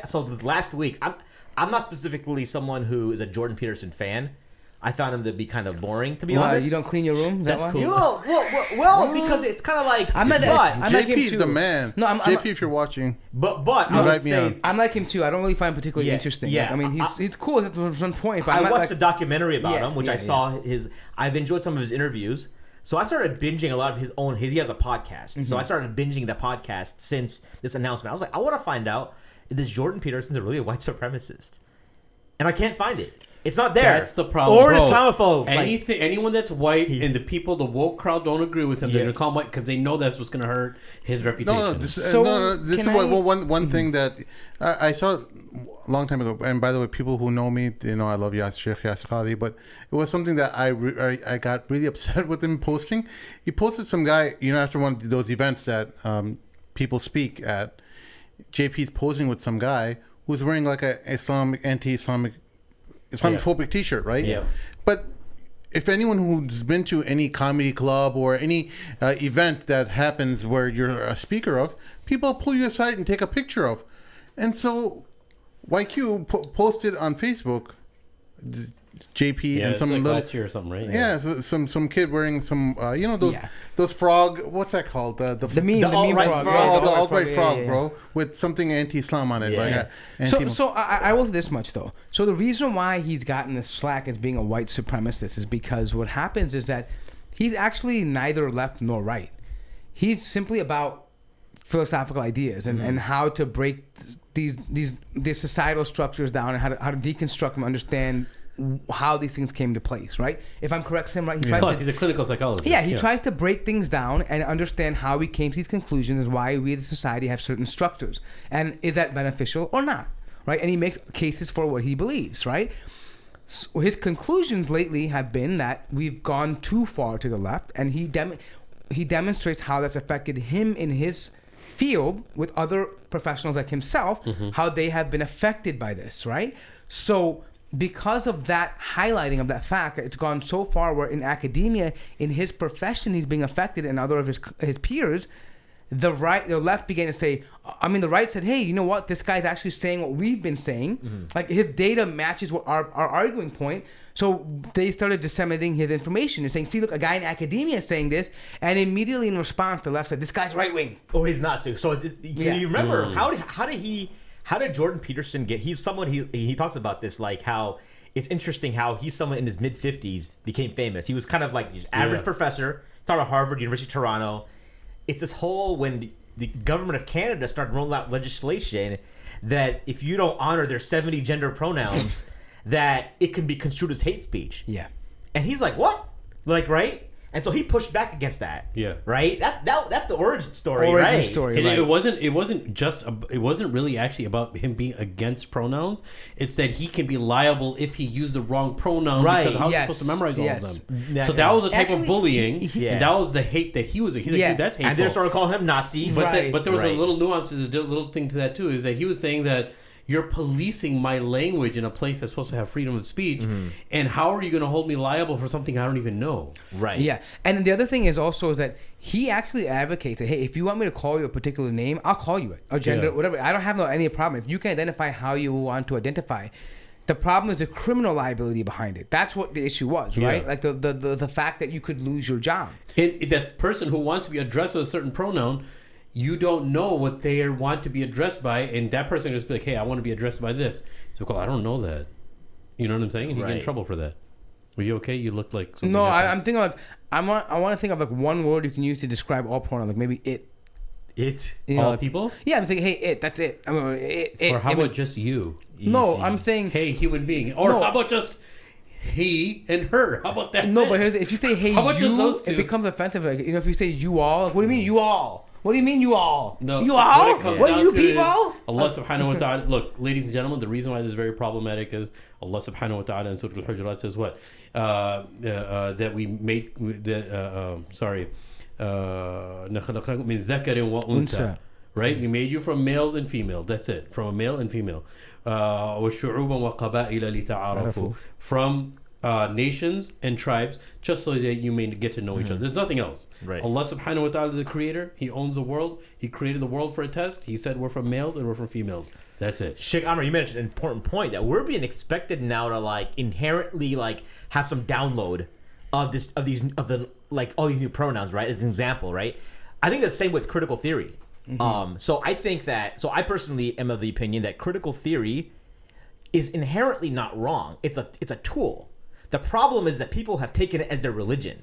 so last week, I'm not specifically someone who is a Jordan Peterson fan. I found him to be kind of boring, to be honest. You don't clean your room? That's cool. Well, because it's kind of like... JP's the man. No, JP, if you're watching. But I would say... I'm like him too. I don't really find him particularly interesting. Yeah. I mean, he's cool at one point. But I watched a documentary about him, which I saw I've enjoyed some of his interviews. So I started binging a lot of his own... He has a podcast. So I started binging the podcast since this announcement. I was like, I want to find out if this Jordan Peterson's really a white supremacist. And I can't find it. It's not there. That's the problem. Or an Islamophobe. Anyone that's white and the people, the woke crowd don't agree with him, they're going to call him white because they know that's what's going to hurt his reputation. This is one thing that I saw a long time ago. And by the way, people who know me, they know I love Sheikh Yasir Qadhi, but it was something that I got really upset with him posting. He posted some guy, after one of those events that people speak at, JP's posing with some guy who's wearing like a Islamophobic T-shirt, right? Yeah. But if anyone who's been to any comedy club or any event that happens where you're a speaker of, people pull you aside and take a picture of. And so YQ posted on Facebook, JP and some like little last year or something, right? Yeah, so some kid wearing some those frog, what's that called? The meme frog. The alt-right frog, bro, with something anti-Islam on it. Yeah. So I will say this much though. So the reason why he's gotten this slack as being a white supremacist is because what happens is that he's actually neither left nor right. He's simply about philosophical ideas and how to break these societal structures down and how to deconstruct them, understand how these things came to place, right? If I'm correct, Sam, right? He's a clinical psychologist. Yeah, he tries to break things down and understand how we came to these conclusions and why we as a society have certain structures. And is that beneficial or not, right? And he makes cases for what he believes, right? So his conclusions lately have been that we've gone too far to the left, and he demonstrates how that's affected him in his field with other professionals like himself, how they have been affected by this, right? So because of that highlighting of that fact, it's gone so far where in academia, in his profession, he's being affected, and other of his peers, the left began to say, the right said, hey, you know what? This guy's actually saying what we've been saying. Like his data matches what our arguing point. So they started disseminating his information and saying, see, look, a guy in academia is saying this. And immediately in response, the left said, this guy's right wing. Oh, he's not. So can you remember, how did Jordan Peterson he's someone, he talks about this, like how it's interesting how he's someone in his mid-50s became famous. He was kind of like an average professor, taught at Harvard, University of Toronto. It's this whole, when the government of Canada started rolling out legislation that if you don't honor their 70 gender pronouns, that it can be construed as hate speech. Yeah. And he's like, what? Like, right? And so he pushed back against that. Yeah. Right? That's the origin story, And right. It wasn't really actually about him being against pronouns. It's that he can be liable if he used the wrong pronoun because how are you supposed to memorize all of them? So that was a type of bullying. And that was the hate that he was. He's like, dude, that's hateful. And they started calling him Nazi. But there was a little nuance, a little thing to that too, is that he was saying that you're policing my language in a place that's supposed to have freedom of speech. Mm-hmm. And how are you going to hold me liable for something I don't even know? Right. Yeah, and the other thing is also is that he actually advocates that, hey, if you want me to call you a particular name, I'll call you it, or gender, whatever. I don't have any problem. If you can identify how you want to identify. The problem is the criminal liability behind it. That's what the issue was, right? Yeah. Like the fact that you could lose your job. And that person who wants to be addressed with a certain pronoun, you don't know what they want to be addressed by, and that person just be like, hey, I want to be addressed by this. So, I don't know that. You know what I'm saying? And you get in trouble for that. Were you okay? You looked like something. No, I'm thinking like I want to think of like one word you can use to describe all pronouns, like maybe it. It? You know, all like, people? Yeah, I'm thinking, hey, it. That's it. I mean, it. Or how about just you? No, I'm saying, hey, human being. Or how about just he and her? How about that? No, but if you say hey, how about you, just those two? it becomes offensive. Like, if you say you all, like, what do you mean you all? What do you mean you all? No, you all? What down you to people? Allah subhanahu wa ta'ala. Look, ladies and gentlemen, the reason why this is very problematic is Allah subhanahu wa ta'ala in Surah Al-Hujurat says what? That we made, نَخَلَقْنَاكُم مِّن ذَكَرٍ وَأُنثَى. Right? We made you from males and female. That's it. From a male and female. وَشُعُوبًا وَقَبَائِلَ لِتَعَارَفُوا. From nations and tribes, just so that you may get to know each other. There's nothing else. Right. Allah subhanahu wa ta'ala is the creator. He owns the world. He created the world for a test. He said we're from males and we're from females. That's it. Sheikh Amr, you mentioned an important point that we're being expected now to like inherently like have some download of all these new pronouns, right? As an example, right? I think the same with critical theory. So I personally am of the opinion that critical theory is inherently not wrong. It's a tool. The problem is that people have taken it as their religion,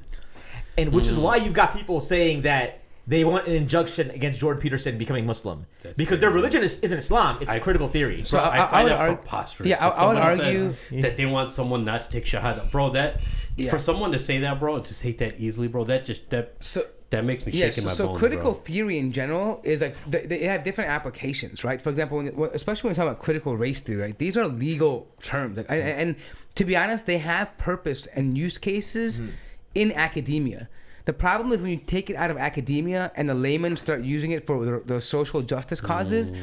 and which is why you've got people saying that they want an injunction against Jordan Peterson becoming Muslim. That's because their religion isn't Islam; it's critical theory. So I find that preposterous. Yeah, I would argue that they want someone not to take shahada, bro. For someone to say that, bro, and to say that easily, bro, that makes me shake in my bones. So critical bro. theory in general is like they have different applications, right? For example, especially when we talk about critical race theory, right? These are legal terms, like, and to be honest, they have purpose and use cases in academia. The problem is when you take it out of academia and the laymen start using it for the social justice causes,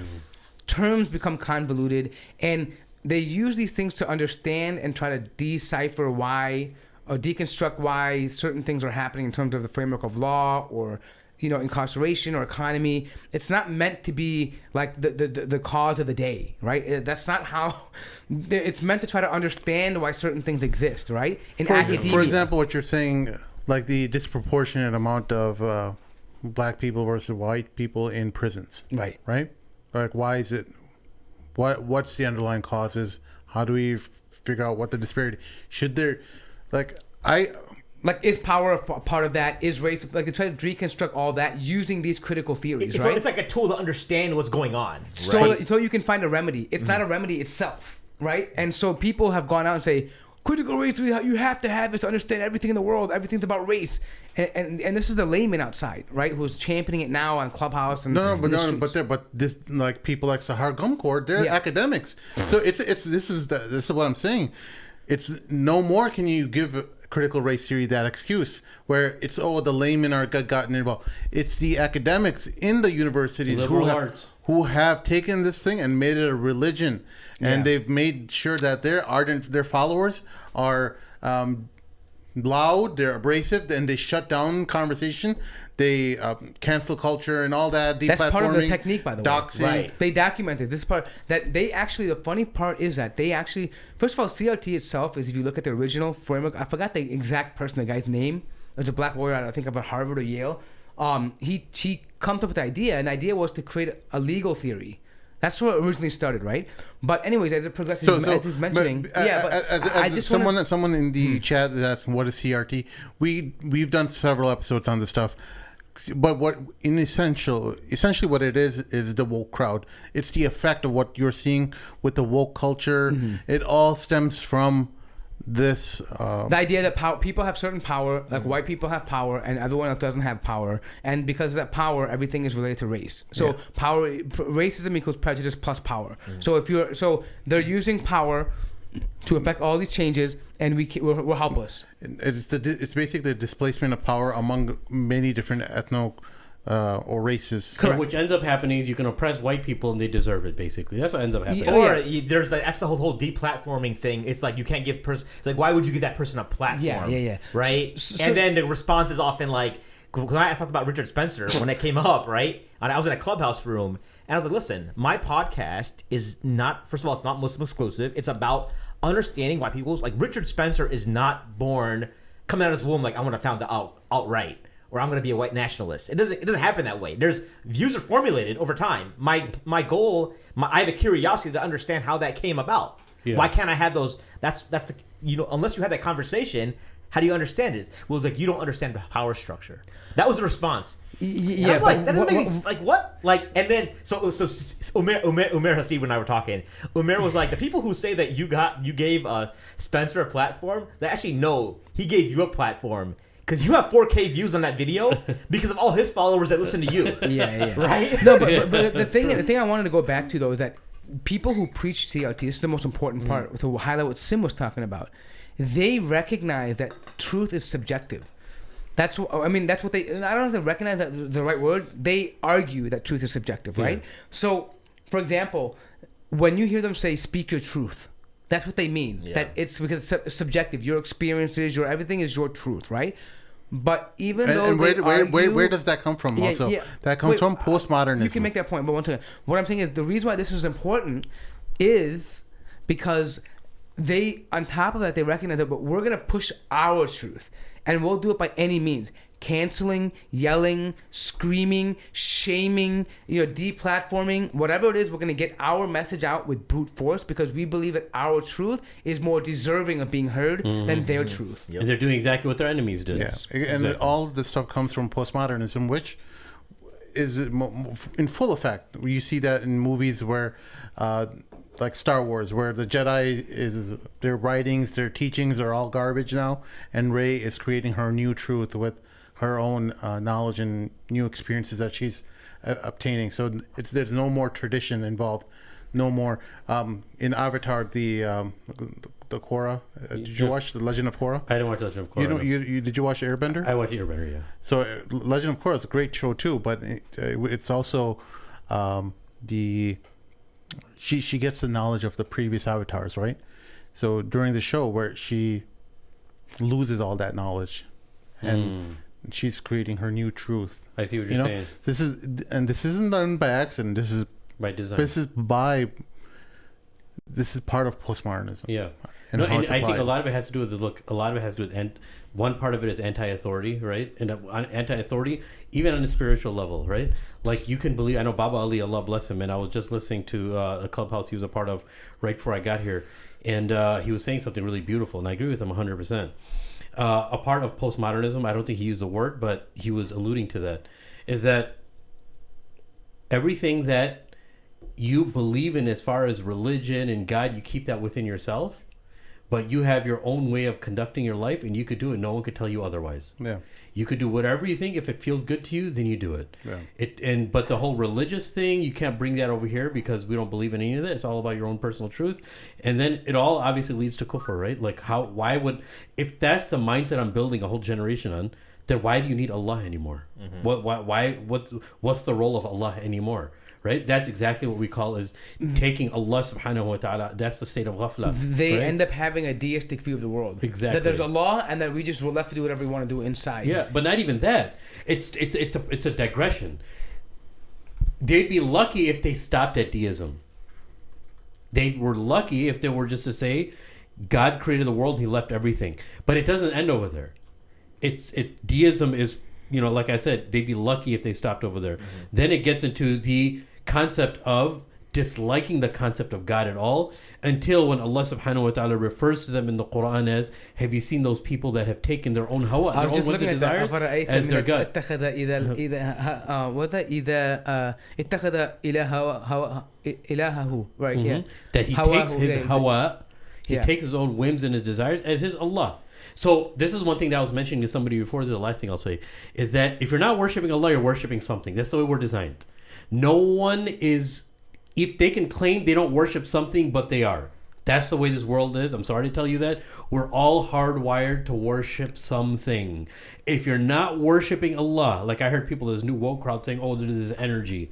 terms become convoluted, and they use these things to understand and try to decipher why or deconstruct why certain things are happening in terms of the framework of law or incarceration or economy. It's not meant to be like the cause of the day, right? That's not how. It's meant to try to understand why certain things exist, right? In academia. For example, what you're saying, like the disproportionate amount of black people versus white people in prisons, right? Like, why is it? What's the underlying causes? How do we figure out what the disparity? Should there, is power a part of that? Is race, like, they try to reconstruct all that using these critical theories, right? It's like a tool to understand what's going on. So you can find a remedy. It's not a remedy itself, right? And so people have gone out and say, critical race theory, you have to have it to understand everything in the world. Everything's about race. And this is the layman outside, right? Who's championing it now on Clubhouse and but this, like, people like Sahar Gumkor, they're academics. So this is what I'm saying. It's no more can you give critical race theory that excuse where it's the laymen are gotten involved. It's the academics in the universities who have taken this thing and made it a religion, and they've made sure that their followers are loud, they're abrasive, and they shut down conversation. They cancel culture and all that. That's part of the technique, by the way. Doxing. Right. They documented this part. That they actually, the funny part is that they actually, first of all, CRT itself is, if you look at the original framework, I forgot the exact person, the guy's name. There's a black lawyer, I think, about Harvard or Yale. He comes up with the idea, and the idea was to create a legal theory. That's where it originally started, right? But anyways, as it progresses, as he's mentioning, someone in the chat is asking, what is CRT? We've done several episodes on this stuff. But essentially what it is the woke crowd. It's the effect of what you're seeing with the woke culture. It all stems from this the idea that people have certain power, like white people have power and everyone else doesn't have power, and because of that power, everything is related to race. So racism equals prejudice plus power. So they're using power to affect all these changes, and we're helpless. It's basically the displacement of power among many different or racist. And which ends up happening is you can oppress white people and they deserve it. Basically, that's what ends up happening. Or there's that's the whole deplatforming thing. It's like you can't give it's like, why would you give that person a platform? Right. And then the response is often like, because I talked about Richard Spencer when it came up, right? And I was in a Clubhouse room and I was like, listen, my podcast is not, first of all, it's not Muslim exclusive. It's about understanding why people's, like, Richard Spencer is not born coming out of his womb like, I want to found the alt-right or I'm going to be a white nationalist. It doesn't happen that way. Views are formulated over time. My goal, I have a curiosity to understand how that came about. Yeah. Why can't I have those? That's the, unless you had that conversation, how do you understand it? Well, it's like, you don't understand the power structure. That was the response. Yeah, I'm like, that doesn't make any, like, what? Like, and then so Umair Haseeb and I were talking. Umair was like, the people who say that you gave Spencer a platform, they actually know he gave you a platform because you have 4K views on that video because of all his followers that listen to you. Yeah. Right? No, but the thing I wanted to go back to though is that people who preach TLT, this is the most important part to highlight what Sim was talking about. They recognize that truth is subjective. That's what they, I don't know if they recognize that the right word. They argue that truth is subjective, right? So, for example, when you hear them say, speak your truth, that's what they mean. Yeah. That it's because it's subjective. Your experiences, your everything is your truth, right? But even though where does that come from also? Yeah. That comes from postmodernism. You can make that point, but one second. What I'm saying is the reason why this is important is because they, on top of that, they recognize that, but we're going to push our truth. And we'll do it by any means. Canceling, yelling, screaming, shaming, deplatforming, whatever it is, we're going to get our message out with brute force because we believe that our truth is more deserving of being heard than their truth. Yep. And they're doing exactly what their enemies did. Yeah. And all of this stuff comes from postmodernism, which is in full effect. You see that in movies where... like Star Wars, where the Jedi their writings, their teachings are all garbage now, and Rey is creating her new truth with her own knowledge and new experiences that she's obtaining. So there's no more tradition involved, no more. In Avatar, the Korra, did you watch The Legend of Korra? I didn't watch Legend of Korra. Did you watch Airbender? I watched Airbender, yeah. So Legend of Korra is a great show too, but it's also She gets the knowledge of the previous avatars, right? So during the show where she loses all that knowledge and she's creating her new truth. I see what you're saying. This isn't done by accident. This is by design. This is part of postmodernism. Yeah. And I think a lot of it has to do with and one part of it is anti-authority, right? And anti-authority, even on a spiritual level, right? Like you can believe, I know Baba Ali, Allah bless him, and I was just listening to a Clubhouse he was a part of right before I got here, and he was saying something really beautiful, and I agree with him 100%. A part of postmodernism, I don't think he used the word, but he was alluding to that, is that everything that you believe in as far as religion and God, you keep that within yourself, but you have your own way of conducting your life, and you could do it. No one could tell you otherwise. Yeah. You could do whatever you think. If it feels good to you, then you do it. Yeah. But the whole religious thing, you can't bring that over here because we don't believe in any of that. It's all about your own personal truth. And then it all obviously leads to kufr, right? Like if that's the mindset I'm building a whole generation on, then why do you need Allah anymore? Mm-hmm. What's the role of Allah anymore? Right? That's exactly what we call is taking Allah subhanahu wa ta'ala. That's the state of ghafla. They end up having a deistic view of the world. Exactly. That there's Allah and that we're left to do whatever we want to do inside. Yeah, but not even that. It's a digression. They'd be lucky if they stopped at deism. They were lucky if they were just to say, God created the world, he left everything. But it doesn't end over there. Deism is, like I said, they'd be lucky if they stopped over there. Mm-hmm. Then it gets into the concept of disliking the concept of God at all, until when Allah subhanahu wa ta'ala refers to them in the Quran as, have you seen those people that have taken their own hawa, their own wanted desires as their God? Right, yeah. That he takes his hawa, takes his own whims and his desires as his Allah. So this is one thing that I was mentioning to somebody before. This is the last thing I'll say, is that if you're not worshiping Allah, you're worshiping something. That's the way we're designed. No one is, if they can claim they don't worship something, but they are. That's the way this world is. I'm sorry to tell you that. We're all hardwired to worship something. If you're not worshiping Allah, like I heard people, this new woke crowd saying, oh, there's this energy.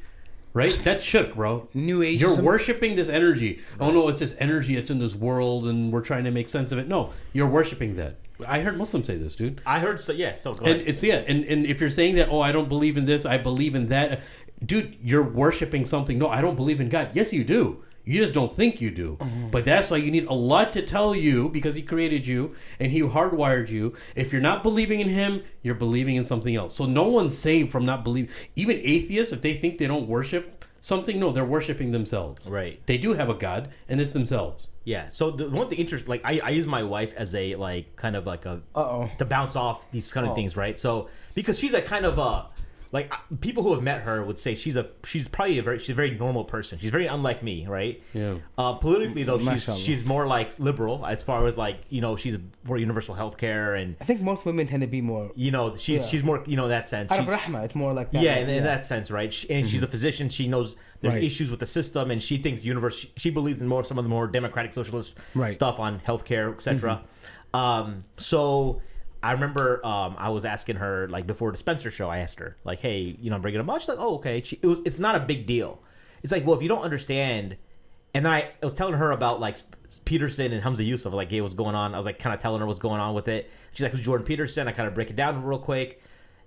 Right? That's shirk, bro. New age. You're worshiping this energy. Oh, no, it's this energy that's in this world and we're trying to make sense of it. No, you're worshiping that. I heard Muslims say this, dude. I heard so. Yeah. So go and ahead. and if you're saying that, oh, I don't believe in this, I believe in that, dude, you're worshiping something. No, I don't believe in God. Yes, you do. You just don't think you do. But that's why you need Allah to tell you, because He created you and He hardwired you. If you're not believing in Him, you're believing in something else. So no one's saved from not believing. Even atheists, if they think they don't worship something, no, they're worshiping themselves. Right. They do have a God, and it's themselves. Yeah. So the one thing interesting, like I use my wife as a like kind of like a to bounce off these kind of things, right? So because she's a kind of a like people who have met her would say she's probably a very normal person. She's very unlike me, right? Yeah. Politically though, she's more like liberal as far as like she's for universal health care, and I think most women tend to be more. She's more in that sense. Out of rahma, it's more like that. Yeah, in that sense, right? And she's a physician. She knows there's issues with the system, and she thinks the universe. She believes in some of the more democratic socialist stuff on healthcare, etc. So I remember I was asking her like before the Spencer show. I asked her like, "Hey, I'm bringing a bunch." She's like, "Oh, okay." It's not a big deal. It's like, well, if you don't understand, and then I was telling her about like Peterson and Hamza Yusuf, like, hey, what's going on? I was like kind of telling her what's going on with it. She's like, who's Jordan Peterson? I kind of break it down real quick,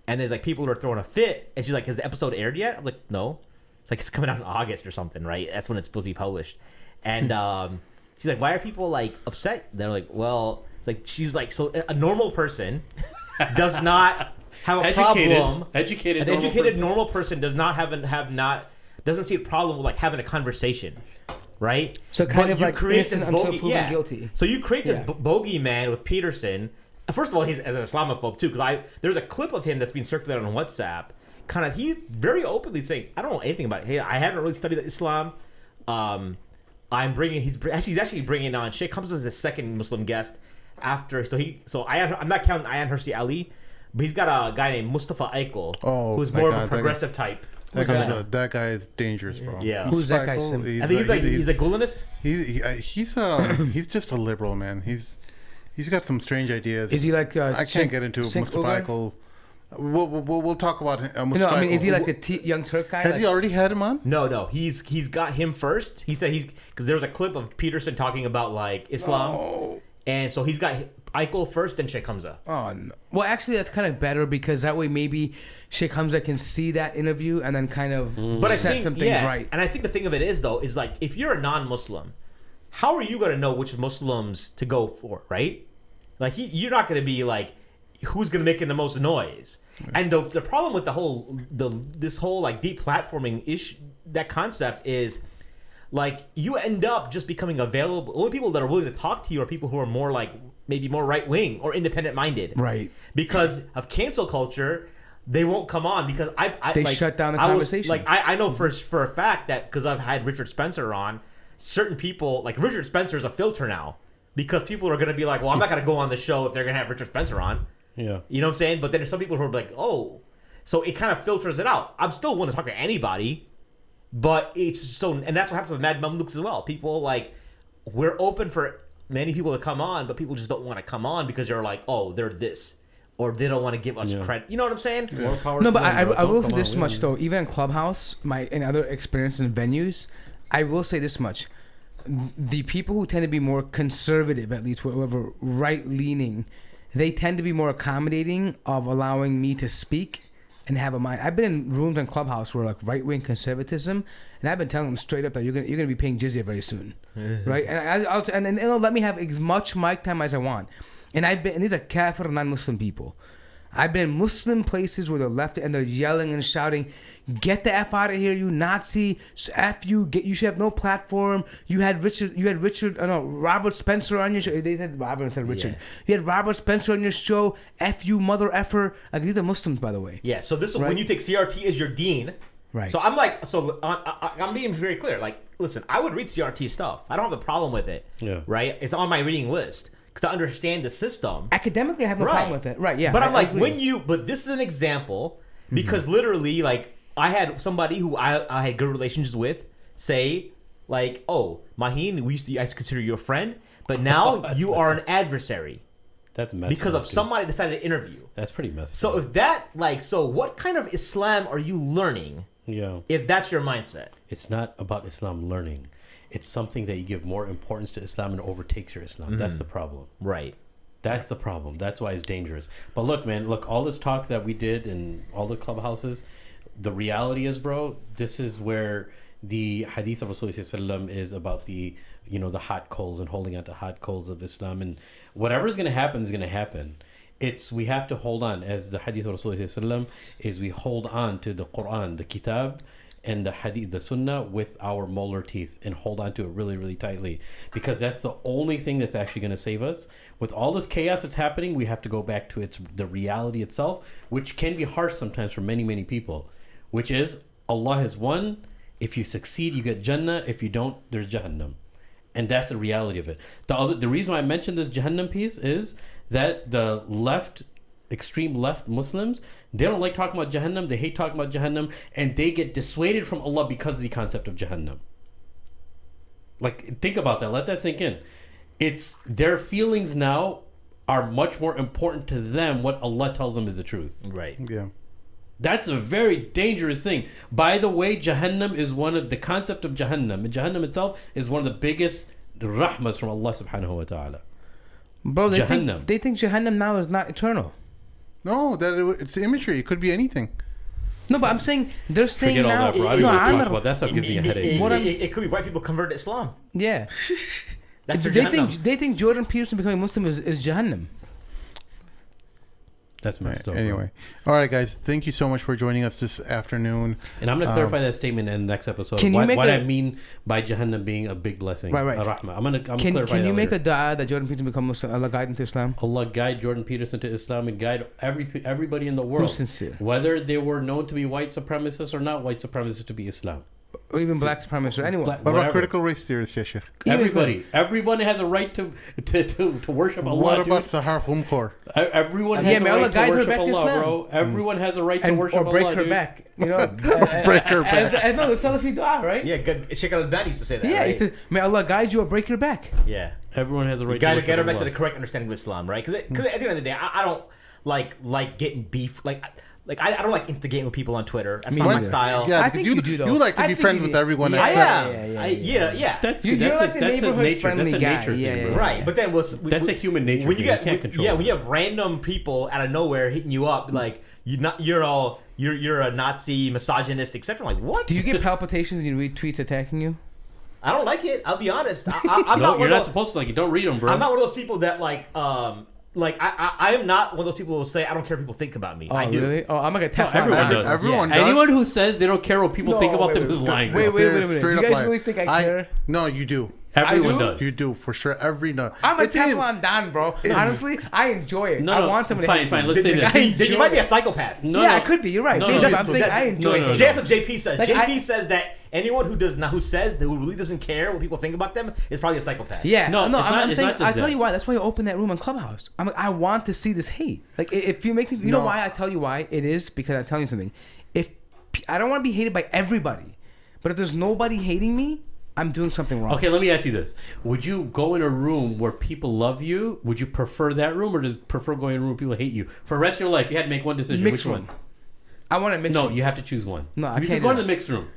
and there's like people who are throwing a fit, and she's like, has the episode aired yet? I'm like, no. It's like it's coming out in August or something, right? That's when it's supposed to be published. And she's like, why are people like upset? They're like, well. It's like she's like, so a normal person does not have a problem. An educated normal person does not doesn't see a problem with like having a conversation, right? So kind of like create this until proven guilty. So you create this bogeyman with Peterson. First of all, he's as an Islamophobe too, because there's a clip of him that's been circulated on WhatsApp. Kind of, he's very openly saying, I don't know anything about it. Hey, I haven't really studied Islam. He's actually bringing on Sheikh Hamza as a second Muslim guest. I'm not counting Ayan Hirsi Ali, but he's got a guy named Mustafa Eichel, who's more of a progressive type. That guy is dangerous, bro. Yeah, who's that guy? I think he's a Gulenist. He's just a liberal, man. He's got some strange ideas. Is he like? I can't get into Mustafa Eichel. We'll talk about him. No, I mean, is he like the young Turk guy? Has he already had him on? No. He's got him first. He said because there's a clip of Peterson talking about like Islam. Oh. And so he's got Eichel first, then Sheikh Hamza. Oh, no. Well, actually, that's kind of better because that way maybe Sheikh Hamza can see that interview and then kind of set some things right. And I think the thing of it is, though, is like if you're a non-Muslim, how are you going to know which Muslims to go for, right? Like you're not going to be like, who's going to make the most noise? Right. And the problem with this whole like deplatforming issue, that concept is, like you end up just becoming available. Only people that are willing to talk to you are people who are more like maybe more right wing or independent minded. Right. Because of cancel culture, they won't come on because they shut down the conversation. I know for a fact that because I've had Richard Spencer on, certain people like Richard Spencer's a filter now because people are going to be like, well, I'm not going to go on the show if they're going to have Richard Spencer on. Yeah. You know what I'm saying? But then there's some people who are like, oh, so it kind of filters it out. I'm still willing to talk to anybody. But it's so, and that's what happens with Mad Mamluks as well. People like, we're open for many people to come on, but people just don't want to come on because they're like, oh, they're this, or they don't want to give us credit. You know what I'm saying? More power. No, but I will say this much though. Even in Clubhouse, and other experiences in venues, I will say this much: the people who tend to be more conservative, at least whoever right leaning, they tend to be more accommodating of allowing me to speak. And have a mind. I've been in rooms on Clubhouse where like right wing conservatism, and I've been telling them straight up that you're gonna be paying jizya very soon, right? And then they'll let me have as much mic time as I want. And these are kafir non-Muslim people. I've been in Muslim places where they're left and they're yelling and shouting, "Get the F out of here, you Nazi! F you! You should have no platform. You had Robert Spencer on your show." They said Robert instead of Richard. Yeah. You had Robert Spencer on your show. F you, mother effer. Like these are Muslims, by the way. Yeah. So this is when you take CRT as your dean. Right. So I'm like, I'm being very clear. Like, listen, I would read CRT stuff. I don't have a problem with it. Yeah. Right. It's on my reading list. To understand the system academically, I have no problem with it. Right? Yeah. But I'm like, but this is an example because literally, like, I had somebody who I had good relationships with say, like, oh, Maheen, I used to consider you a friend, but now you are an adversary. That's messed because up, of dude. somebody decided to interview. That's pretty messed So up. if that, like, so what kind of Islam are you learning? Yeah. If that's your mindset. It's not about Islam learning. It's something that you give more importance to Islam and overtakes your Islam. That's the problem. Right. That's the problem. That's why it's dangerous. But look, man, all this talk that we did in all the clubhouses, the reality is, bro, this is where the hadith of Rasulullah is about the, the hot coals and holding on to hot coals of Islam. And whatever is going to happen is going to happen. We have to hold on, as the hadith of Rasulullah is, we hold on to the Quran, the kitab, and the hadith, the sunnah, with our molar teeth, and hold on to it really, really tightly, because that's the only thing that's actually going to save us. With all this chaos that's happening, we have to go back to the reality itself, which can be harsh sometimes for many, many people, which is Allah has won. If you succeed, you get Jannah. If you don't, there's Jahannam. And that's the reality of it. The reason why I mentioned this Jahannam piece is that the extreme left Muslims, they don't like talking about Jahannam. They hate talking about Jahannam, and they get dissuaded from Allah because of the concept of Jahannam. Like, think about that. Let that sink in. It's their feelings now are much more important to them what Allah tells them is the truth. Right. Yeah. That's a very dangerous thing. By the way, Jahannam is the concept of Jahannam. And Jahannam itself is one of the biggest rahmas from Allah subhanahu wa ta'ala. Bro, they Jahannam. think Jahannam now is not eternal. No, it's imagery. It could be anything. No, but I'm saying they're saying Forget now. all that, bro. I don't even talk about that. Stuff gives me a headache. It could be white people convert to Islam. Yeah. That's their they Jahannam. think Jordan Peterson becoming Muslim is Jahannam. That's messed up. Anyway, all right, guys. Thank you so much for joining us this afternoon. And I'm going to clarify that statement in the next episode. Can you make what I mean by Jahannam being a big blessing, right? A rahmah. I'm going to clarify that. Can you make later. a dua that Jordan Peterson become Muslim? Allah guide him to Islam. Allah guide Jordan Peterson to Islam and guide everybody in the world, Who's sincere, whether they were known to be white supremacists or not white supremacists, to be Islam. Or even black supremacists or anyone. What about critical race theorists, Sheikh? Everyone has a right to worship Allah. What about Sahar Humkhor? Everyone has a right to worship Allah, bro. Everyone has a right to worship Allah. Or break her back. Break her back. I know the Salafi dua, right? Yeah, Sheikh Al-Albani used to say that. Yeah, right? may Allah guide you or break your back. Yeah. Everyone has a right You to gotta worship get her back Allah. to the correct understanding of Islam, right? Because at the end of the day, I don't like getting beef. I don't like instigating with people on Twitter. That's not my style. Yeah, I because think you do, though. you like to I be think friends you with do. everyone. Yeah. Except That's You're good. like a That's his neighborhood nature. That's friendly a guy. nature Yeah, thing, yeah, bro. yeah. Right, but then That's a human nature when you thing. get You can't control when it. you have random people out of nowhere hitting you up like you're a Nazi, misogynist, etc. Like what? Do you get palpitations when you read tweets attacking you? I don't like it. I'll be honest. I'm No, not. you're not supposed to like it. Don't read them, bro. I'm not one of those people that I am not one of those people who will say I don't care what people think about me. Oh, I do. really? Oh, I'm like a Teflon. everyone does. everyone does. Anyone who says they don't care what people think about them is lying. Wait, bro. wait a They're minute. straight You up guys lying. really think I care? No, you do. Everyone I do? does. You do for sure. I'm a It is- Teflon Don, bro. Honestly, I enjoy it. No, I no, want them to fine, hate fine. me. Let's say Like, that. I Then enjoy you might be a it. psychopath. No, Yeah, no. I could be. You're right. No, Maybe no, that's what I'm saying. I enjoy no, it. no. That's what JP says. Like, JP says that anyone who really doesn't care what people think about them is probably a psychopath. Yeah, No, no, it's I'm not- it's saying. not just I tell that. you why. That's why you open that room on Clubhouse. I'm like, I want to see this hate. Like, if you make me, you know No. why I tell you why it is because I tell you something. If I don't want to be hated by everybody, but if there's nobody hating me, I'm doing something wrong. Okay, let me ask you this: would you go in a room where people love you? Would you prefer that room, or does prefer going in a room where people hate you for the rest of your life? You had to make one decision. Mixed Which room. one? I want to mix. No, it. you have to choose one. No, I you can't can do go to that. the mixed room.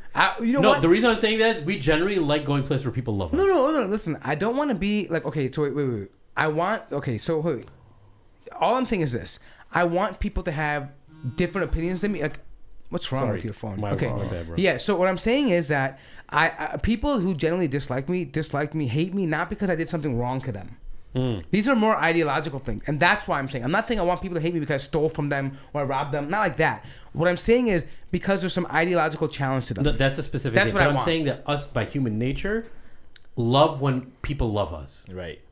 You know No, what? the reason I'm saying that is we generally like going places where people love us. No. Listen, I don't want to be like. Okay, so wait. I want. Okay, so wait. All I'm saying is this: I want people to have different opinions than me. Like, what's wrong Sorry. with your phone? My bad, bro. Yeah. So what I'm saying is that I people who generally dislike me, hate me not because I did something wrong to them. These are more ideological things, and that's why I'm saying. I'm not saying I want people to hate me because I stole from them or I robbed them. Not like that. What I'm saying is because there's some ideological challenge to them. No, that's a specific That's thing. what But I I'm want. saying that us, by human nature, love when people love us. Right.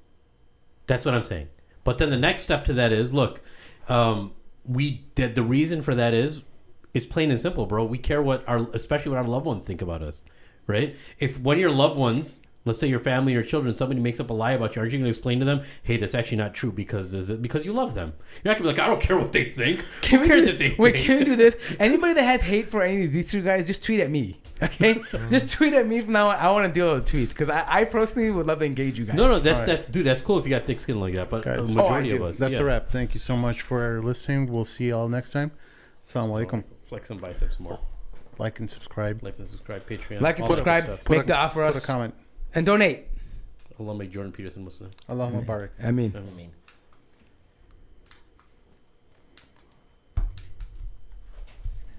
That's what I'm saying. But then the next step to that is, look, the reason for that is, it's plain and simple, bro. We care especially what our loved ones think about us, right? If one of your loved ones, let's say your family or children, somebody makes up a lie about you, aren't you going to explain to them, hey, that's actually not true because you love them? You're not going to be like, I don't care what they think. Who cares if they Wait, think? can we do this? Anybody that has hate for any of these two guys, just tweet at me. Okay, just tweet at me from now on. I want to deal with tweets because I personally would love to engage you guys. No, that's cool if you got thick skin like that. But Guys. the majority of us. That's a wrap. Thank you so much for listening. We'll see you all next time. Assalamu alaikum. Flex some biceps more. Like and subscribe. Patreon. Like and all that subscribe. stuff. Make the offer Put us a comment. and donate. Allah make Jordan Peterson Muslim. Allahumma barak. I mean.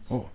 Oh.